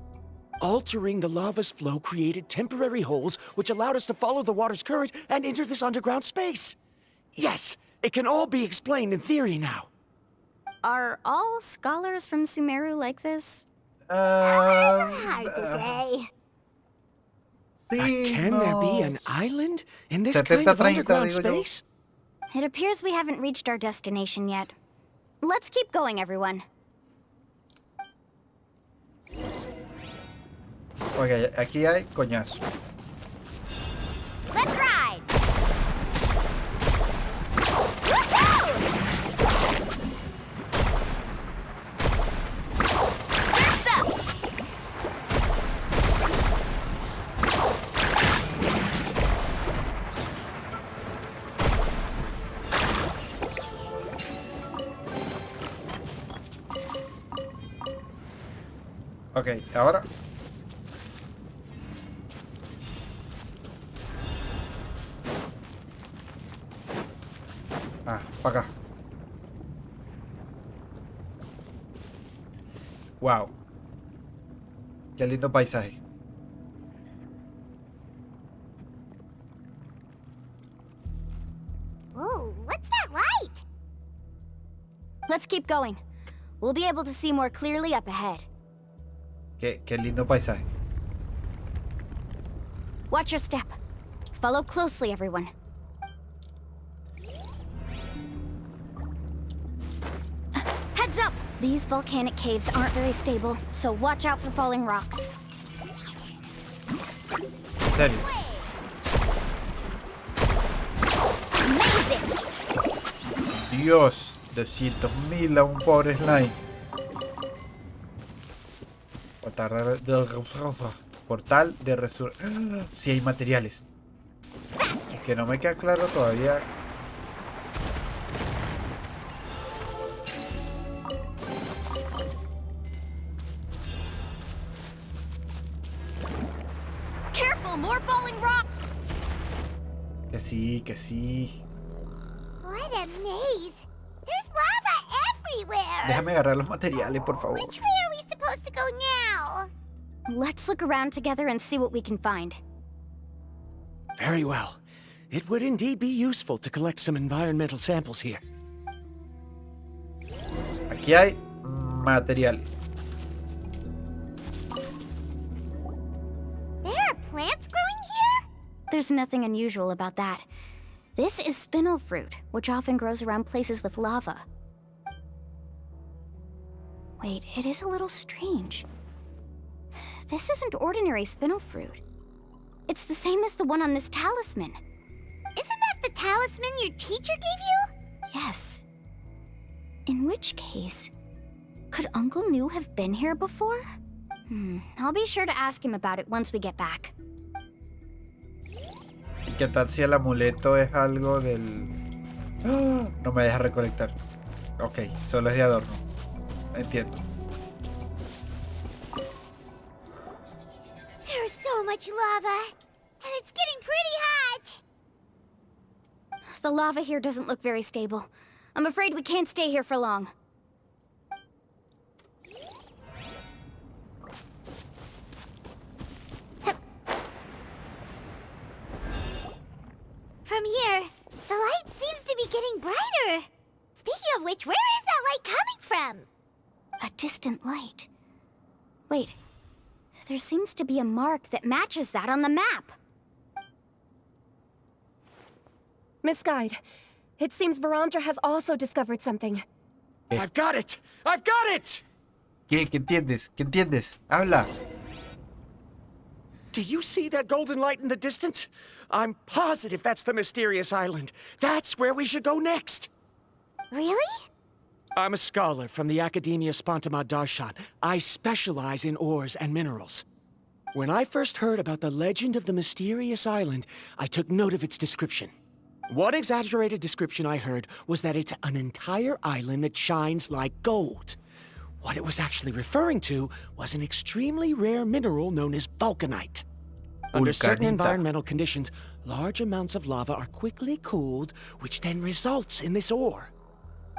H: Altering the lava's flow created temporary holes which allowed us to follow the water's current and enter this underground space. Yes, it can all be explained in theory now.
A: Are all scholars from Sumeru like this?
D: Hard to say.
C: Sí,
H: Can there be an island in this kind of
C: 70-30,
H: underground
C: digo yo.
H: space?
A: It appears we haven't reached our destination yet. Let's keep going, everyone.
C: Ok, aquí hay coñazo.
D: Let's ride.
C: Ok, ahora. Ah, para acá. Wow. Qué lindo paisaje.
D: Whoa, what's that light?
A: Let's keep going. We'll be able to see more clearly up ahead.
C: Qué lindo paisaje.
A: Watch your step. Follow closely, everyone. Heads up! These volcanic caves aren't very stable, so watch out for falling rocks.
C: En serio.
A: Amazing!
C: Dios, 200.000 a un pobre slime. Portal de resurrección. Sí hay materiales. Que no me queda claro todavía.
A: Careful, more falling rocks!
C: Que sí, que sí.
D: What a maze! There's lava everywhere!
C: Déjame agarrar los materiales, por favor.
D: Which way are we supposed to go now?
A: Let's look around together and see what we can find.
H: Very well. It would indeed be useful to collect some environmental samples here.
C: Aquí hay materiales.
D: There are plants growing here?
A: There's nothing unusual about that. This is spinel fruit, which often grows around places with lava. Wait, it is a little strange. This isn't ordinary spinel fruit. It's the same as the one on this talisman.
D: Isn't that the talisman your teacher gave you?
A: Yes. In which case, could Uncle New have been here before? I'll be sure to ask him about it once we get back.
C: ¿Y qué tal si el amuleto es algo del...? ¡Ah! No me deja recolectar. Ok, solo es de adorno. Entiendo.
D: There's so much lava, and it's getting pretty hot.
A: The lava here doesn't look very stable. I'm afraid we can't stay here for long.
D: From here, the light seems to be getting brighter. Speaking of which, where is that light coming from?
A: A distant light. Wait, there seems to be a mark that matches that on the map.
G: Miss Guide, it seems Verandra has also discovered something.
H: I've got it! I've got it!
C: ¿Qué? ¿Qué entiendes? ¿Qué entiendes? Habla.
H: Do you see that golden light in the distance? I'm positive that's the mysterious island. That's where we should go next.
D: Really?
H: I'm a scholar from the Academia Spontamad Darshan. I specialize in ores and minerals. When I first heard about the legend of the mysterious island, I took note of its description. One exaggerated description I heard was that it's an entire island that shines like gold. What it was actually referring to was an extremely rare mineral known as vulcanite. Under certain environmental conditions, large amounts of lava are quickly cooled, which then results in this ore.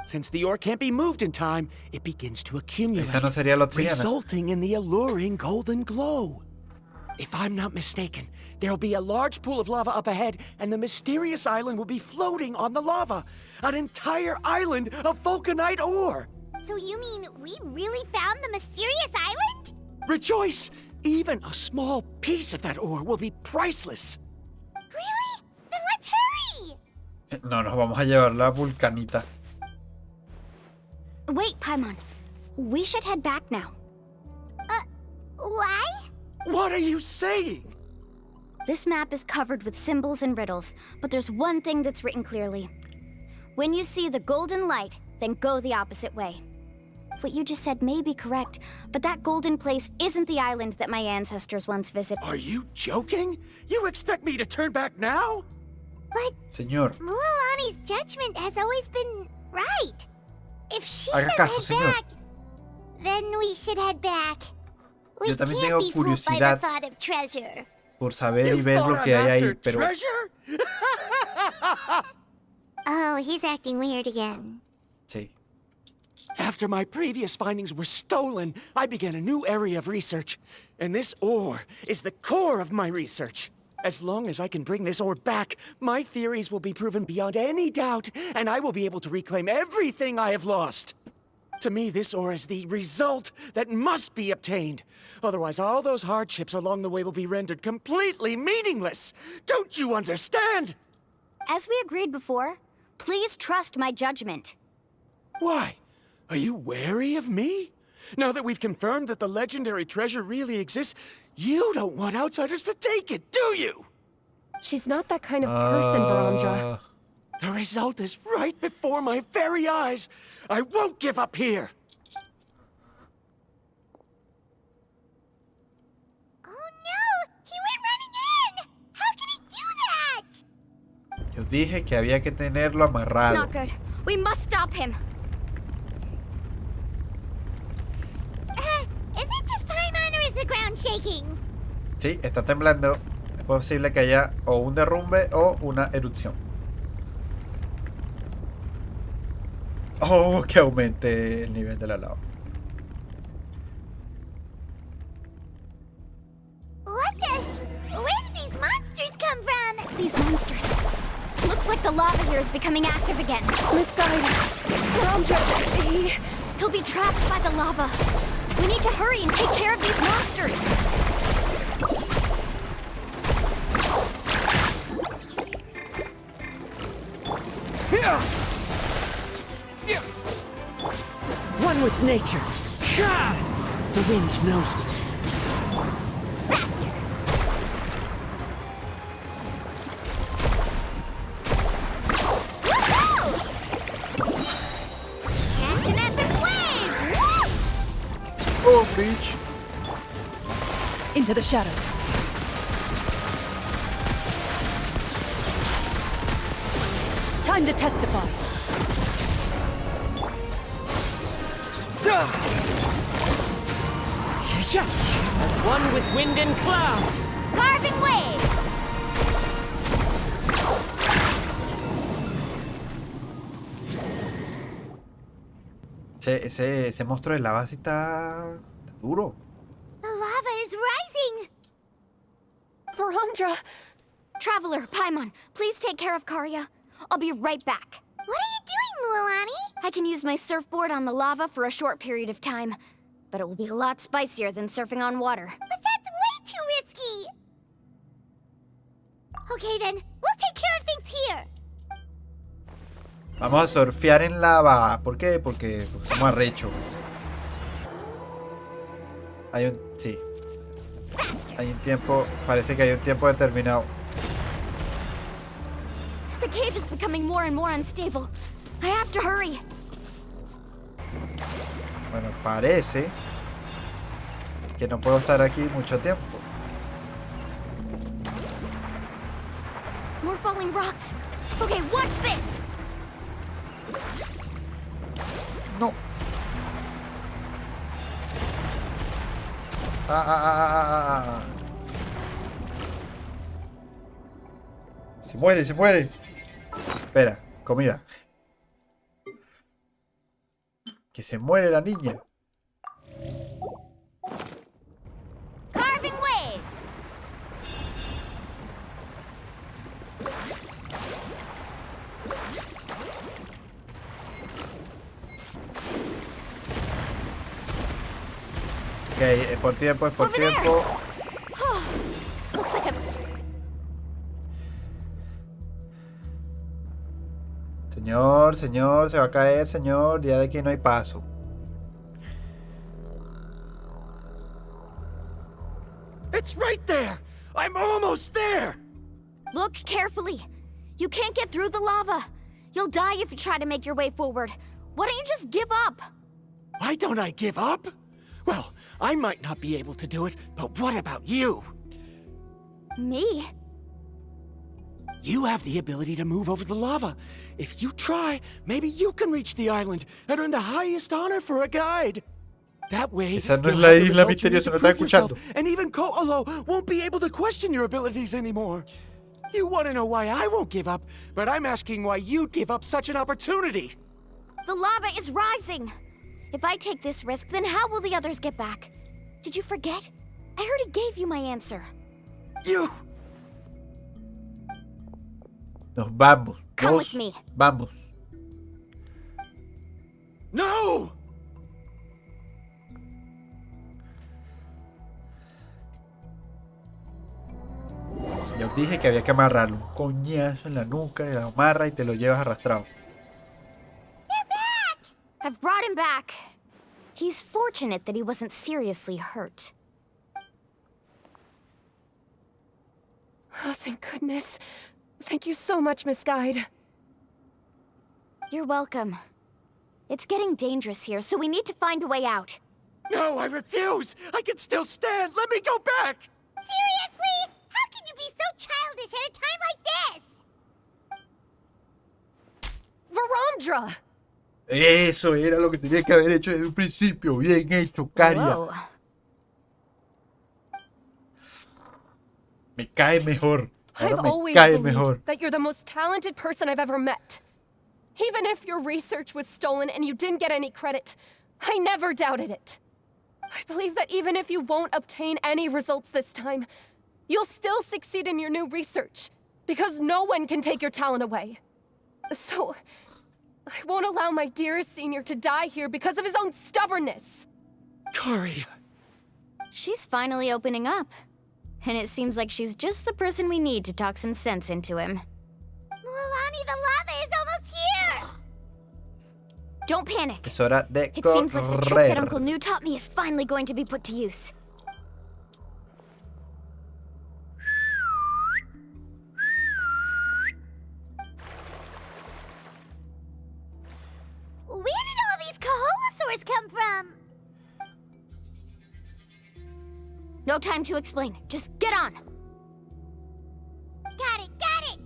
H: Since the ore can't be moved in time, it begins to accumulate,
C: Esa no sería la oxígena.
H: resulting in the alluring golden glow. If I'm not mistaken, there'll be a large pool of lava up ahead, and the mysterious island will be floating on the lava. An entire island of vulcanite ore!
D: So you mean we really found the mysterious island?
H: Rejoice! Even a small piece of that ore will be priceless.
D: Really? Then let's hurry!
C: No, nos vamos a llevar la vulcanita.
A: Wait, Paimon. We should head back now.
D: Why?
H: What are you saying?
A: This map is covered with symbols and riddles, but there's one thing that's written clearly. When you see the golden light, then go the opposite way. What you just said may be correct, but that golden place isn't the island that my ancestors once visited.
H: Are you joking? You expect me to turn back now?
D: But
C: Señor,
D: Mualani's judgment has always been right. If she
C: haga
D: says
C: caso,
D: head
C: señor.
D: back, then we should head back. We
C: Yo también
D: can't
C: tengo
D: be fooled by the
C: curiosidad
D: thought of treasure.
C: por saber
H: You
C: y ver
H: thought
C: lo que
H: I'm
C: hay ahí,
H: after
C: pero
H: treasure?
D: Oh, he's acting weird again.
C: sí.
H: After my previous findings were stolen, I began a new area of research. And this ore is the core of my research. As long as I can bring this ore back, my theories will be proven beyond any doubt, and I will be able to reclaim everything I have lost. To me, this ore is the result that must be obtained. Otherwise, all those hardships along the way will be rendered completely meaningless. Don't you understand?
A: As we agreed before, please trust my judgment.
H: Why? Are you wary of me? Now that we've confirmed that the legendary treasure really exists, you don't want outsiders to take it, do you?
G: She's not that kind of person, Varandra.
H: The result is right before my very eyes. I won't give up here.
D: Oh no! He went running in! How can he do that?
C: Yo dije que había que tenerlo amarrado.
A: Not good. We must stop him.
D: Is it just Paimon or is the ground shaking?
C: Sí, está temblando. Es posible que haya o un derrumbe o una erupción. Oh, que aumente el nivel de la lava.
D: What the? Where did these monsters come from?
A: These monsters. Looks like the lava here is becoming active again.
G: Misguided. Varandra,
A: He'll be trapped by the lava. We need to hurry and take care of these monsters.
H: One with nature. The wind knows me.
A: Faster!
D: Woohoo! Catch an epic wave! Whoosh!
C: Oh, bitch.
F: Into the shadows. Time to testify.
J: As one with wind and cloud.
A: Carving waves!
C: Ese monstruo de lava sí está duro.
D: The lava is rising!
G: Varandra.
A: Traveler, Paimon, please take care of Karya. I'll be right back.
D: What are you doing, Mualani?
A: I can use my surfboard on the lava for a short period of time, but it will be a lot spicier than surfing on water.
D: But that's way too risky! Okay then, we'll take care of things here.
C: Vamos a surfear en lava. ¿Por qué? Porque somos arrechos. Hay un... sí. Hay un tiempo... Parece que hay un tiempo determinado.
A: The cave is becoming more and more unstable. I have to hurry.
C: Bueno, parece que no puedo estar aquí mucho tiempo.
A: More falling rocks. Okay, watch this.
C: No. Ah. Se muere, se muere. Espera, comida. Que se muere la niña.
A: Carving waves.
C: Ok, es por tiempo, es por
A: Over there.
C: tiempo.
A: Looks like a...
C: Señor, señor, se va a caer, señor. Ya de aquí no hay paso.
H: It's right there! I'm almost there!
A: Look carefully. You can't get through the lava. You'll die if you try to make your way forward. Why don't you just give up?
H: Why don't I give up? Well, I might not be able to do it, but what about you?
A: Me?
H: You have the ability to move over the lava. If you try, maybe you can reach the island and earn the highest honor for a guide. That way,
C: Esa no es
H: you'll
C: la
H: have the
C: Isla
H: results you need
C: Misteriosa,
H: to
C: me está
H: prove yourself,
C: escuchando.
H: and even Ko'olo won't be able to question your abilities anymore. You want to know why I won't give up, but I'm asking why you'd give up such an opportunity.
A: The lava is rising. If I take this risk, then how will the others get back? Did you forget? I already gave you my answer.
H: You...
C: Nos vamos.
A: Come
C: Nos
A: with me.
C: vamos.
H: No!
C: Ya os dije que había que amarrarlo. Un coñazo en la nuca, y lo amarra y te lo llevas arrastrado.
A: I've brought him back. He's fortunate that he wasn't seriously hurt.
G: Oh, thank goodness. Thank you so much, Miss Guide.
A: You're welcome. It's getting dangerous here, so we need to find a way out.
H: No, I refuse! I can still stand! Let me go back!
D: Seriously? How can you be so childish at a time like this?
G: Varamdra!
C: Eso era lo que tenía que haber hecho desde un principio. Bien hecho, Caria.
A: Whoa.
C: Me cae mejor. Ahora
G: I've
C: me
G: always
C: cae
G: believed
C: mejor.
G: that you're the most talented person I've ever met. Even if your research was stolen and you didn't get any credit, I never doubted it. I believe that even if you won't obtain any results this time, you'll still succeed in your new research, because no one can take your talent away. So, I won't allow my dearest senior to die here because of his own stubbornness.
H: Kari.
A: She's finally opening up. And it seems like she's just the person we need to talk some sense into him.
D: Mualani, the lava is almost here!
A: Don't panic.
C: Es hora de
A: It seems like the trick that
C: correr.
A: Uncle New taught me is finally going to be put to use.
D: Where did all these Kaholosaurs come from?
A: No time to explain. Just get on.
D: Got it, got it!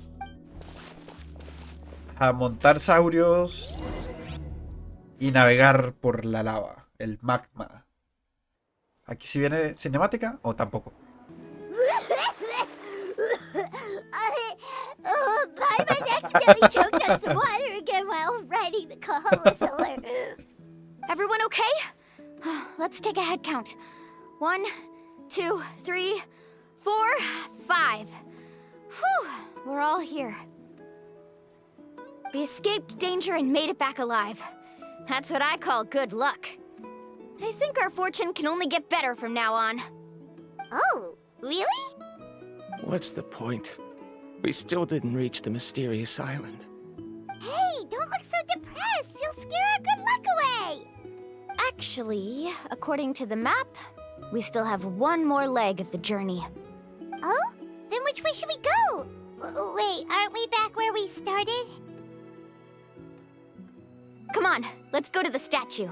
C: A montar saurios y navegar por la lava, el magma. ¿Aquí sí viene cinemática o tampoco?
D: By my next nearly choked on some water again while riding the Kaholosaur.
A: Everyone okay? Let's take a head count. 1, 2, 3, 4, 5. Whew, we're all here. We escaped danger and made it back alive. That's what I call good luck. I think our fortune can only get better from now on.
D: Oh, really?
H: What's the point? We still didn't reach the mysterious island.
D: Hey, don't look so depressed. You'll scare our good luck away.
A: Actually, according to the map, we still have one more leg of the journey.
D: Oh? Then which way should we go? Wait, aren't we back where we started?
A: Come on, let's go to the statue.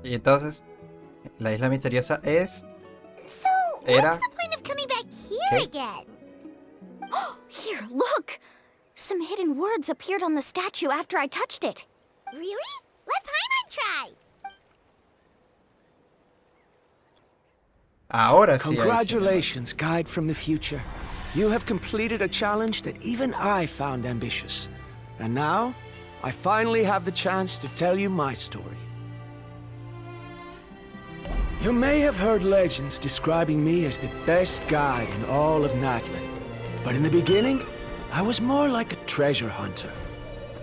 C: Y entonces, la isla misteriosa es...
D: So,
C: Era-
D: what's the point of coming back here
C: Okay.
D: again?
A: Here, look! Some hidden words appeared on the statue after I touched it.
D: Really? Let Paimon try.
C: Ahora sí. hay
H: Congratulations, guide from the future. You have completed a challenge that even I found ambitious. And now, I finally have the chance to tell you my story. You may have heard legends describing me as the best guide in all of Natlan. But in the beginning, I was more like a treasure hunter.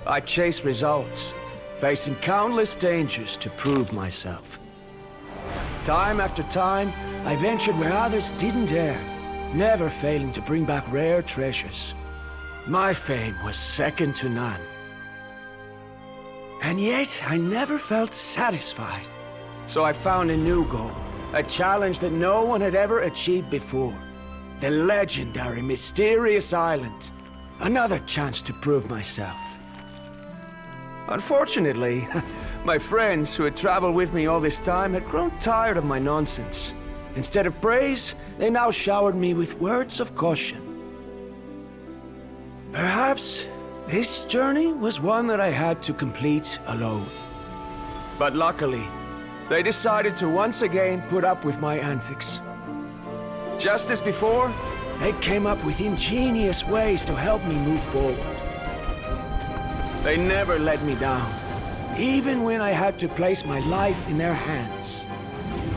H: I chased results, facing countless dangers to prove myself. Time after time, I ventured where others didn't dare, never failing to bring back rare treasures. My fame was second to none. And yet, I never felt satisfied. So I found a new goal, a challenge that no one had ever achieved before. The legendary, mysterious island. Another chance to prove myself. Unfortunately, my friends who had traveled with me all this time had grown tired of my nonsense. Instead of praise, they now showered me with words of caution. Perhaps this journey was one that I had to complete alone. But luckily, they decided to once again put up with my antics. Just as before, they came up with ingenious ways to help me move forward. They never let me down, even when I had to place my life in their hands.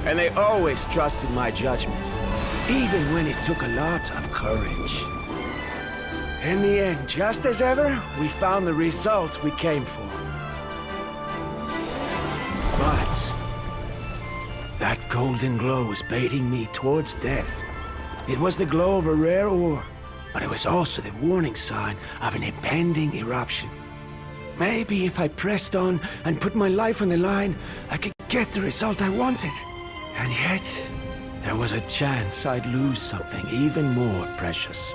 H: And they always trusted my judgment, even when it took a lot of courage. In the end, just as ever, we found the result we came for. But that golden glow was baiting me towards death. It was the glow of a rare ore, but it was also the warning sign of an impending eruption. Maybe if I pressed on and put my life on the line, I could get the result I wanted. And yet, there was a chance I'd lose something even more precious.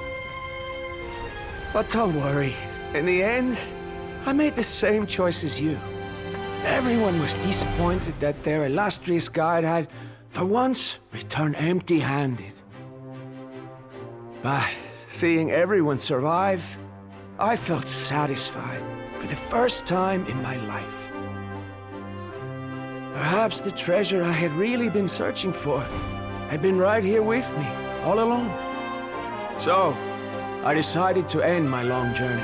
H: But don't worry. In the end, I made the same choice as you. Everyone was disappointed that their illustrious guide had, for once, returned empty-handed. But seeing everyone survive, I felt satisfied for the first time in my life. Perhaps the treasure I had really been searching for had been right here with me, all along. So, I decided to end my long journey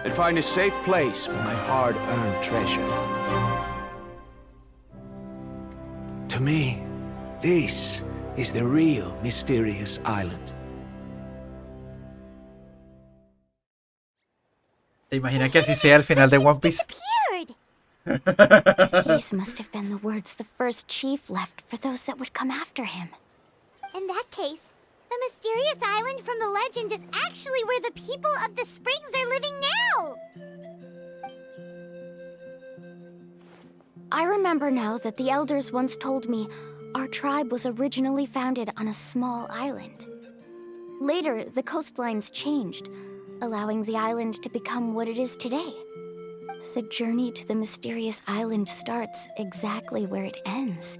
H: and find a safe place for my hard-earned treasure. To me, this is the real mysterious island.
C: ¿Te imaginas que así sea el final de One Piece?
A: These must have been the words the first chief left for those that would come after him.
D: In that case, the mysterious island from the legend is actually where the people of the springs are living now!
A: I remember now that the elders once told me our tribe was originally founded on a small island. Later, the coastlines changed, allowing the island to become what it is today. The journey to the mysterious island starts exactly where it ends.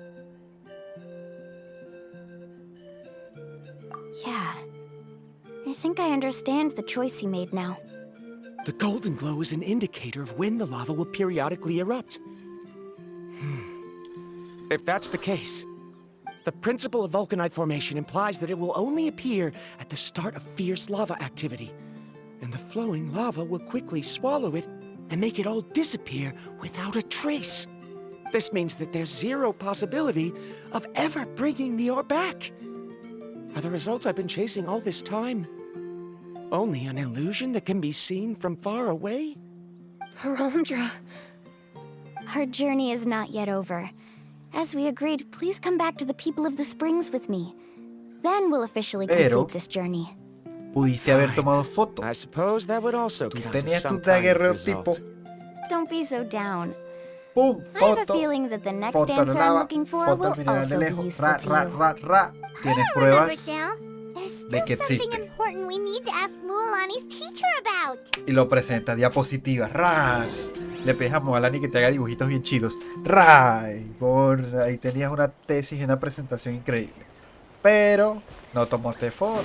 A: Yeah. I think I understand the choice he made now.
H: The golden glow is an indicator of when the lava will periodically erupt. If that's the case, the principle of vulcanite formation implies that it will only appear at the start of fierce lava activity, and the flowing lava will quickly swallow it and make it all disappear without a trace. This means that there's zero possibility of ever bringing the ore back. Are the results I've been chasing all this time only an illusion that can be seen from far away?
G: Rondra.
A: Our journey is not yet over. As we agreed, please come back to the people of the springs with me. Then we'll officially complete this journey.
C: Pudiste haber tomado foto.
H: I suppose that would also
C: Tú
H: count as
C: tenías
H: some
C: tu
H: kind of
C: daguerreo
H: result.
C: tipo.
A: Don't be so down.
C: ¡Pum!
A: I have a
C: Foto.
A: feeling that the next
C: Foto
A: answer
C: no
A: I'm
C: lava.
A: looking for
C: Foto al
A: will
C: mineral de
A: also be
C: lejos.
A: useful
C: Ra,
A: to
C: ra,
A: you.
C: ra, ra. Tienes
D: I remember
C: pruebas
D: now. There's
C: de
D: still
C: que
D: something
C: existe.
D: important we need to ask Mualani's teacher about.
C: Y lo presenta, diapositivas. ¡Ras! Le pides a Mualani que te haga dibujitos bien chidos. ¡Ray! Ahí tenías una tesis y una presentación increíble. Pero no tomaste foto.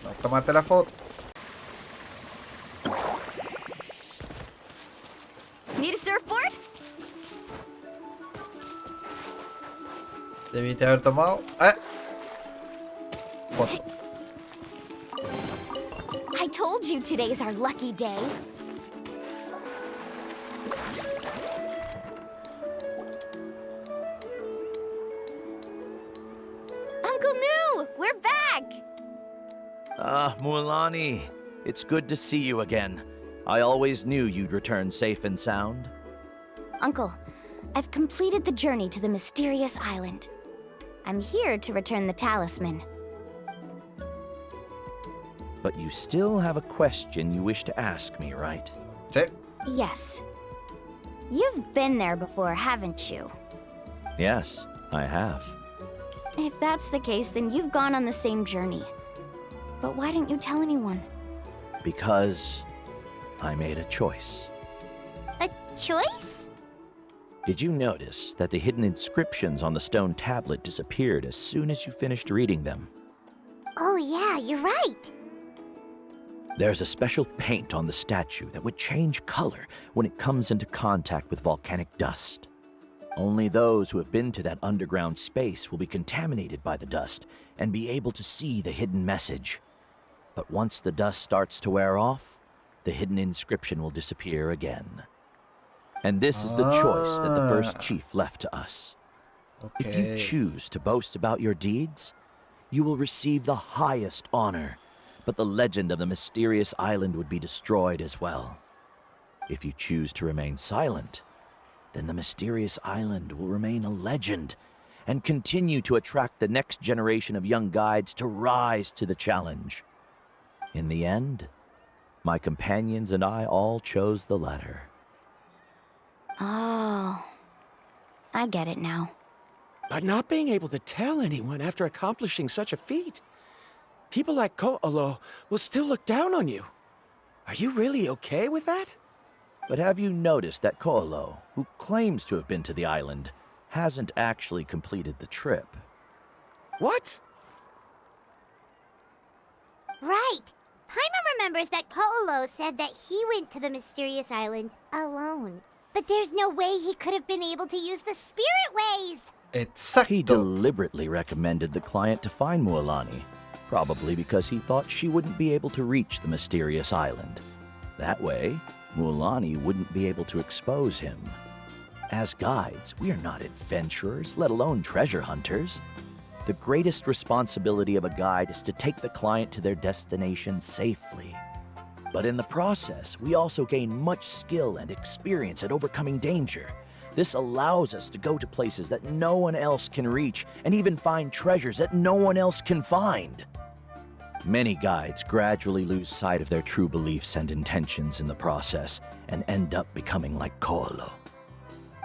C: No tomaste la foto.
A: Need a surfboard?
C: Debiste haber tomado. Foto.
A: I told you today's our lucky day. Uncle New, we're back!
K: Ah, Mualani. It's good to see you again. I always knew you'd return safe and sound.
A: Uncle, I've completed the journey to the mysterious island. I'm here to return the talisman.
K: But you still have a question you wish to ask me, right?
C: Sí.
A: Yes. You've been there before, haven't you?
K: Yes, I have.
A: If that's the case, then you've gone on the same journey. But why didn't you tell anyone?
K: Because I made a choice.
D: A choice?
K: Did you notice that the hidden inscriptions on the stone tablet disappeared as soon as you finished reading them?
D: Oh yeah, you're right.
K: There's a special paint on the statue that would change color when it comes into contact with volcanic dust. Only those who have been to that underground space will be contaminated by the dust and be able to see the hidden message. But once the dust starts to wear off, the hidden inscription will disappear again. And this is the choice that the first chief left to us. If you choose to boast about your deeds, you will receive the highest honor, but the legend of the mysterious island would be destroyed as well. If you choose to remain silent, then the mysterious island will remain a legend and continue to attract the next generation of young guides to rise to the challenge. In the end, my companions and I all chose the latter.
A: Oh, I get it now.
H: But not being able to tell anyone after accomplishing such a feat, people like Ko'olo will still look down on you. Are you really okay with that?
K: But have you noticed that Ko'olo, who claims to have been to the island, hasn't actually completed the trip?
H: What?
D: Right. Paimon remembers that Ko'olo said that he went to the mysterious island alone. But there's no way he could have been able to use the spirit ways.
C: Exacto.
K: He deliberately recommended the client to find Mualani, probably because he thought she wouldn't be able to reach the mysterious island. That way, Mualani wouldn't be able to expose him. As guides, we are not adventurers, let alone treasure hunters. The greatest responsibility of a guide is to take the client to their destination safely. But in the process, we also gain much skill and experience at overcoming danger. This allows us to go to places that no one else can reach, and even find treasures that no one else can find. Many guides gradually lose sight of their true beliefs and intentions in the process, and end up becoming like Ko'olo.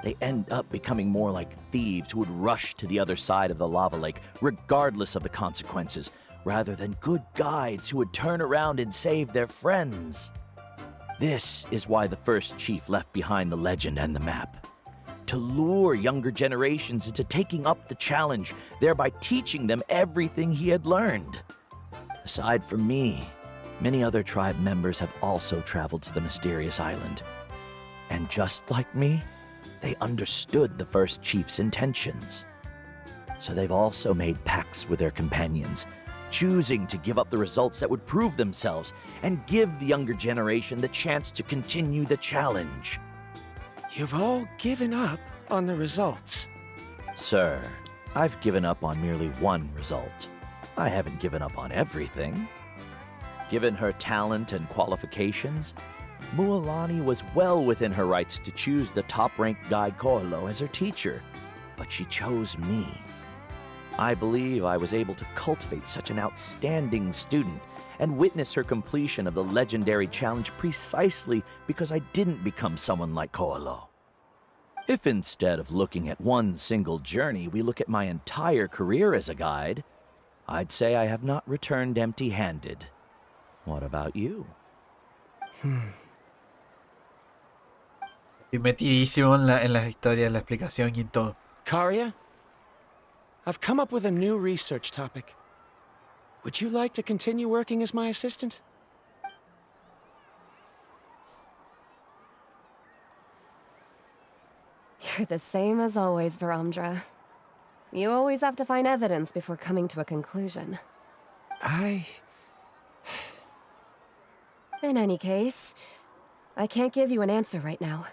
K: They end up becoming more like thieves who would rush to the other side of the lava lake, regardless of the consequences, rather than good guides who would turn around and save their friends. This is why the first chief left behind the legend and the map. To lure younger generations into taking up the challenge, thereby teaching them everything he had learned. Aside from me, many other tribe members have also traveled to the mysterious island. And just like me, they understood the first chief's intentions. So they've also made pacts with their companions, choosing to give up the results that would prove themselves and give the younger generation the chance to continue the challenge.
H: You've all given up on the results.
K: Sir, I've given up on merely one result. I haven't given up on everything. Given her talent and qualifications, Mualani was well within her rights to choose the top-ranked guide Ko'olo as her teacher, but she chose me. I believe I was able to cultivate such an outstanding student and witness her completion of the legendary challenge precisely because I didn't become someone like Ko'olo. If instead of looking at one single journey, we look at my entire career as a guide, I'd say I have not returned empty-handed. What about you?
C: Estoy metidísimo en la historia, en la explicación y en todo.
H: Karya, I've come up with a new research topic. Would you like to continue working as my assistant?
G: You're the same as always, Varamdra. You always have to find evidence before coming to a conclusion. In any case, I can't give you an answer right now.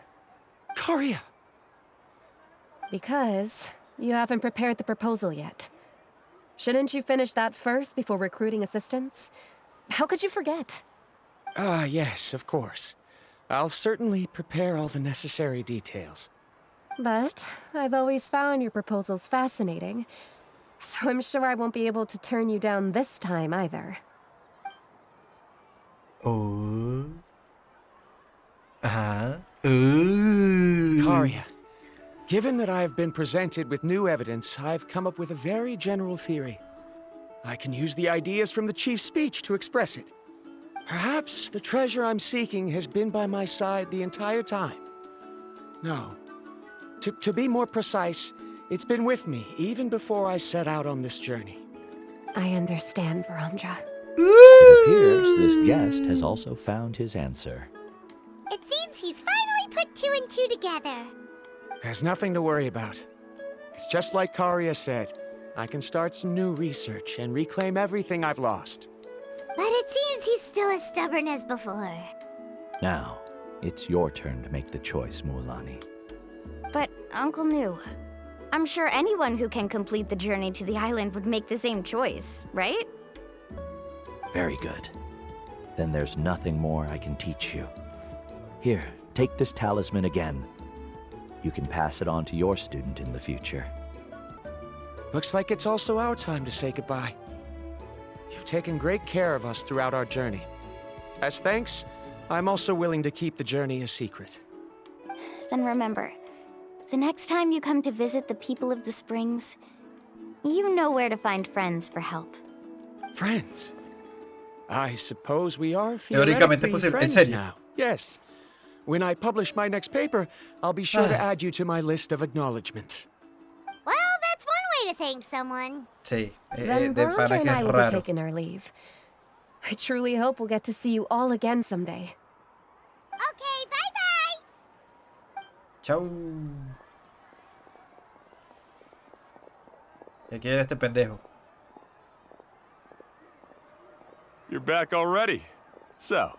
H: Karya!
G: Because you haven't prepared the proposal yet. Shouldn't you finish that first before recruiting assistants? How could you forget?
H: Yes, of course. I'll certainly prepare all the necessary details.
G: But I've always found your proposals fascinating, so I'm sure I won't be able to turn you down this time either.
C: Oh. Ooh.
H: Karya, given that I have been presented with new evidence, I've come up with a very general theory. I can use the ideas from the chief's speech to express it. Perhaps the treasure I'm seeking has been by my side the entire time. No. To be more precise, it's been with me even before I set out on this journey.
G: I understand, Varamdra.
K: It appears this guest has also found his answer.
D: It seems he's finally put two and two together.
H: There's nothing to worry about. It's just like Karya said. I can start some new research and reclaim everything I've lost.
D: But it seems he's still as stubborn as before.
K: Now, it's your turn to make the choice, Mualani.
A: But, Uncle Nu, I'm sure anyone who can complete the journey to the island would make the same choice, right?
K: Very good. Then there's nothing more I can teach you. Here, take this talisman again. You can pass it on to your student in the future.
H: Looks like it's also our time to say goodbye. You've taken great care of us throughout our journey. As thanks, I'm also willing to keep the journey a secret.
A: Then remember, the next time you come to visit the people of the springs, you know where to find friends for help.
H: Friends? I suppose we are
C: Teóricamente
H: theoretically
C: posible. ¿En
H: friends
C: serio?
H: now. Yes. When I publish my next paper, I'll be sure to add you to my list of acknowledgements.
D: Well, that's one way to thank someone.
C: Sí,
G: Then
C: de pana
G: Verandra and
C: que
G: I
C: es
G: will be
C: raro.
G: taking our leave. I truly hope we'll get to see you all again someday.
D: Okay, bye-bye!
C: Chau. ¿Y aquí viene este pendejo?
E: You're back already. So,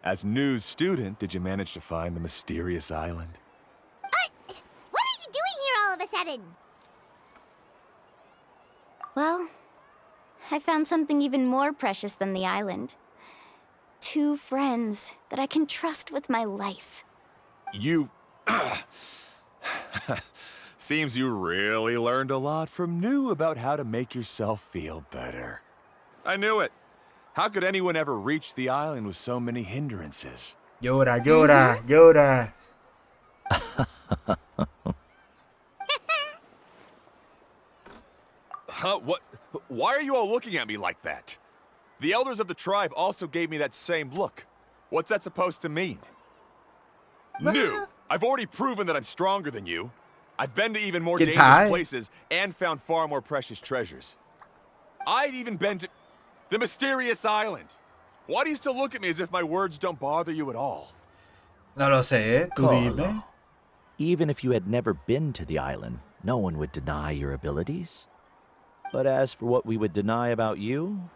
E: as new student, did you manage to find the mysterious island?
D: What are you doing here all of a sudden?
A: Well, I found something even more precious than the island. 2 friends that I can trust with my life.
E: You... Seems you really learned a lot from New about how to make yourself feel better. I knew it. How could anyone ever reach the island with so many hindrances?
C: Llora, llora, llora.
E: Huh? What? Why are you all looking at me like that? The elders of the tribe also gave me that same look. What's that supposed to mean? New, I've already proven that I'm stronger than you. I've been to even more
C: Gets
E: dangerous
C: high.
E: places and found far more precious treasures. I've even been to the mysterious island. Why do you still look at me as if my words don't bother you at all?
C: No lo sé, tú dime.
K: Carlo, even if you had never been to the island, no one would deny your abilities. But as for what we would deny about you,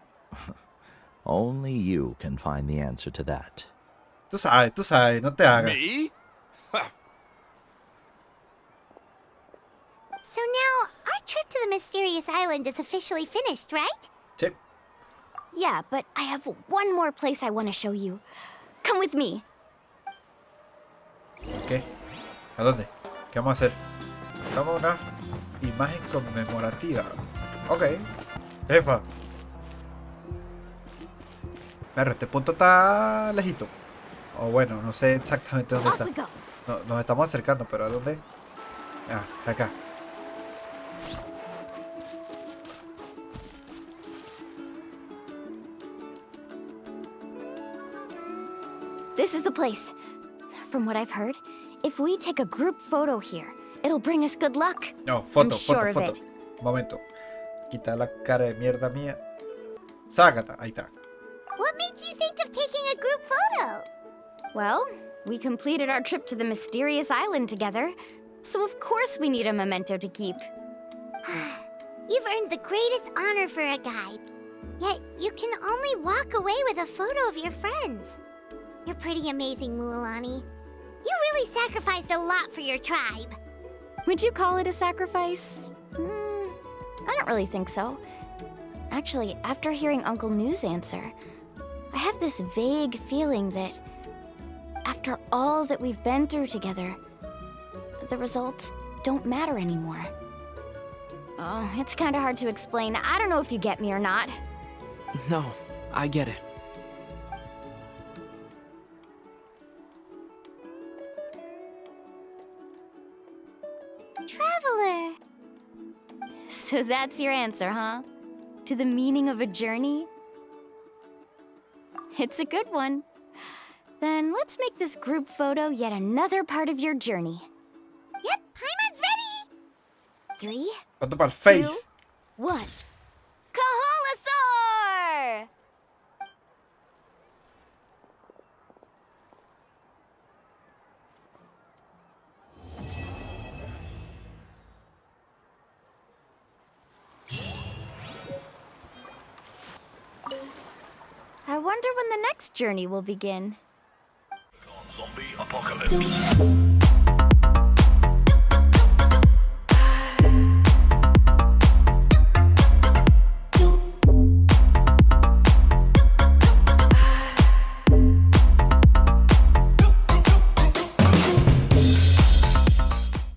K: only you can find the answer to that.
C: Tú sabes, no te hagas.
E: Me?
D: So now, our trip to the mysterious island is officially finished, right?
C: Sí.
A: Yeah, but I have one more place I want to show you. Come with me.
C: ¿Qué? ¿A dónde? ¿Qué vamos a hacer? Buscamos una imagen conmemorativa. Ok. Jefa. Pero este punto está lejito. O bueno, no sé exactamente dónde
A: Off
C: está.
A: we go.
C: No, nos estamos acercando, pero ¿a dónde? Ah, acá.
A: This is the place. From what I've heard, if we take a group photo here, it'll bring us good luck.
C: No, foto,
A: I'm sure
C: foto,
A: of
C: foto.
A: it.
C: Momento. Quita la cara de mierda mía. Sácata, ahí está.
D: What made you think of taking a group photo?
A: Well, we completed our trip to the mysterious island together, so of course we need a memento to keep.
D: You've earned the greatest honor for a guide. Yet, you can only walk away with a photo of your friends. You're pretty amazing, Mualani. You really sacrificed a lot for your tribe.
A: Would you call it a sacrifice? I don't really think so. Actually, after hearing Uncle New's answer, I have this vague feeling that after all that we've been through together, the results don't matter anymore. Oh, it's kind of hard to explain. I don't know if you get me or not.
L: No, I get it.
D: Traveler.
A: So that's your answer, huh? To the meaning of a journey? It's a good one. Then let's make this group photo yet another part of your journey.
D: Yep, Paimon's ready.
A: 3,
C: Foto para el
A: 2,
C: face.
A: 1. Kaholasaur! I wonder when the next journey will begin.
I: Zombie apocalypse.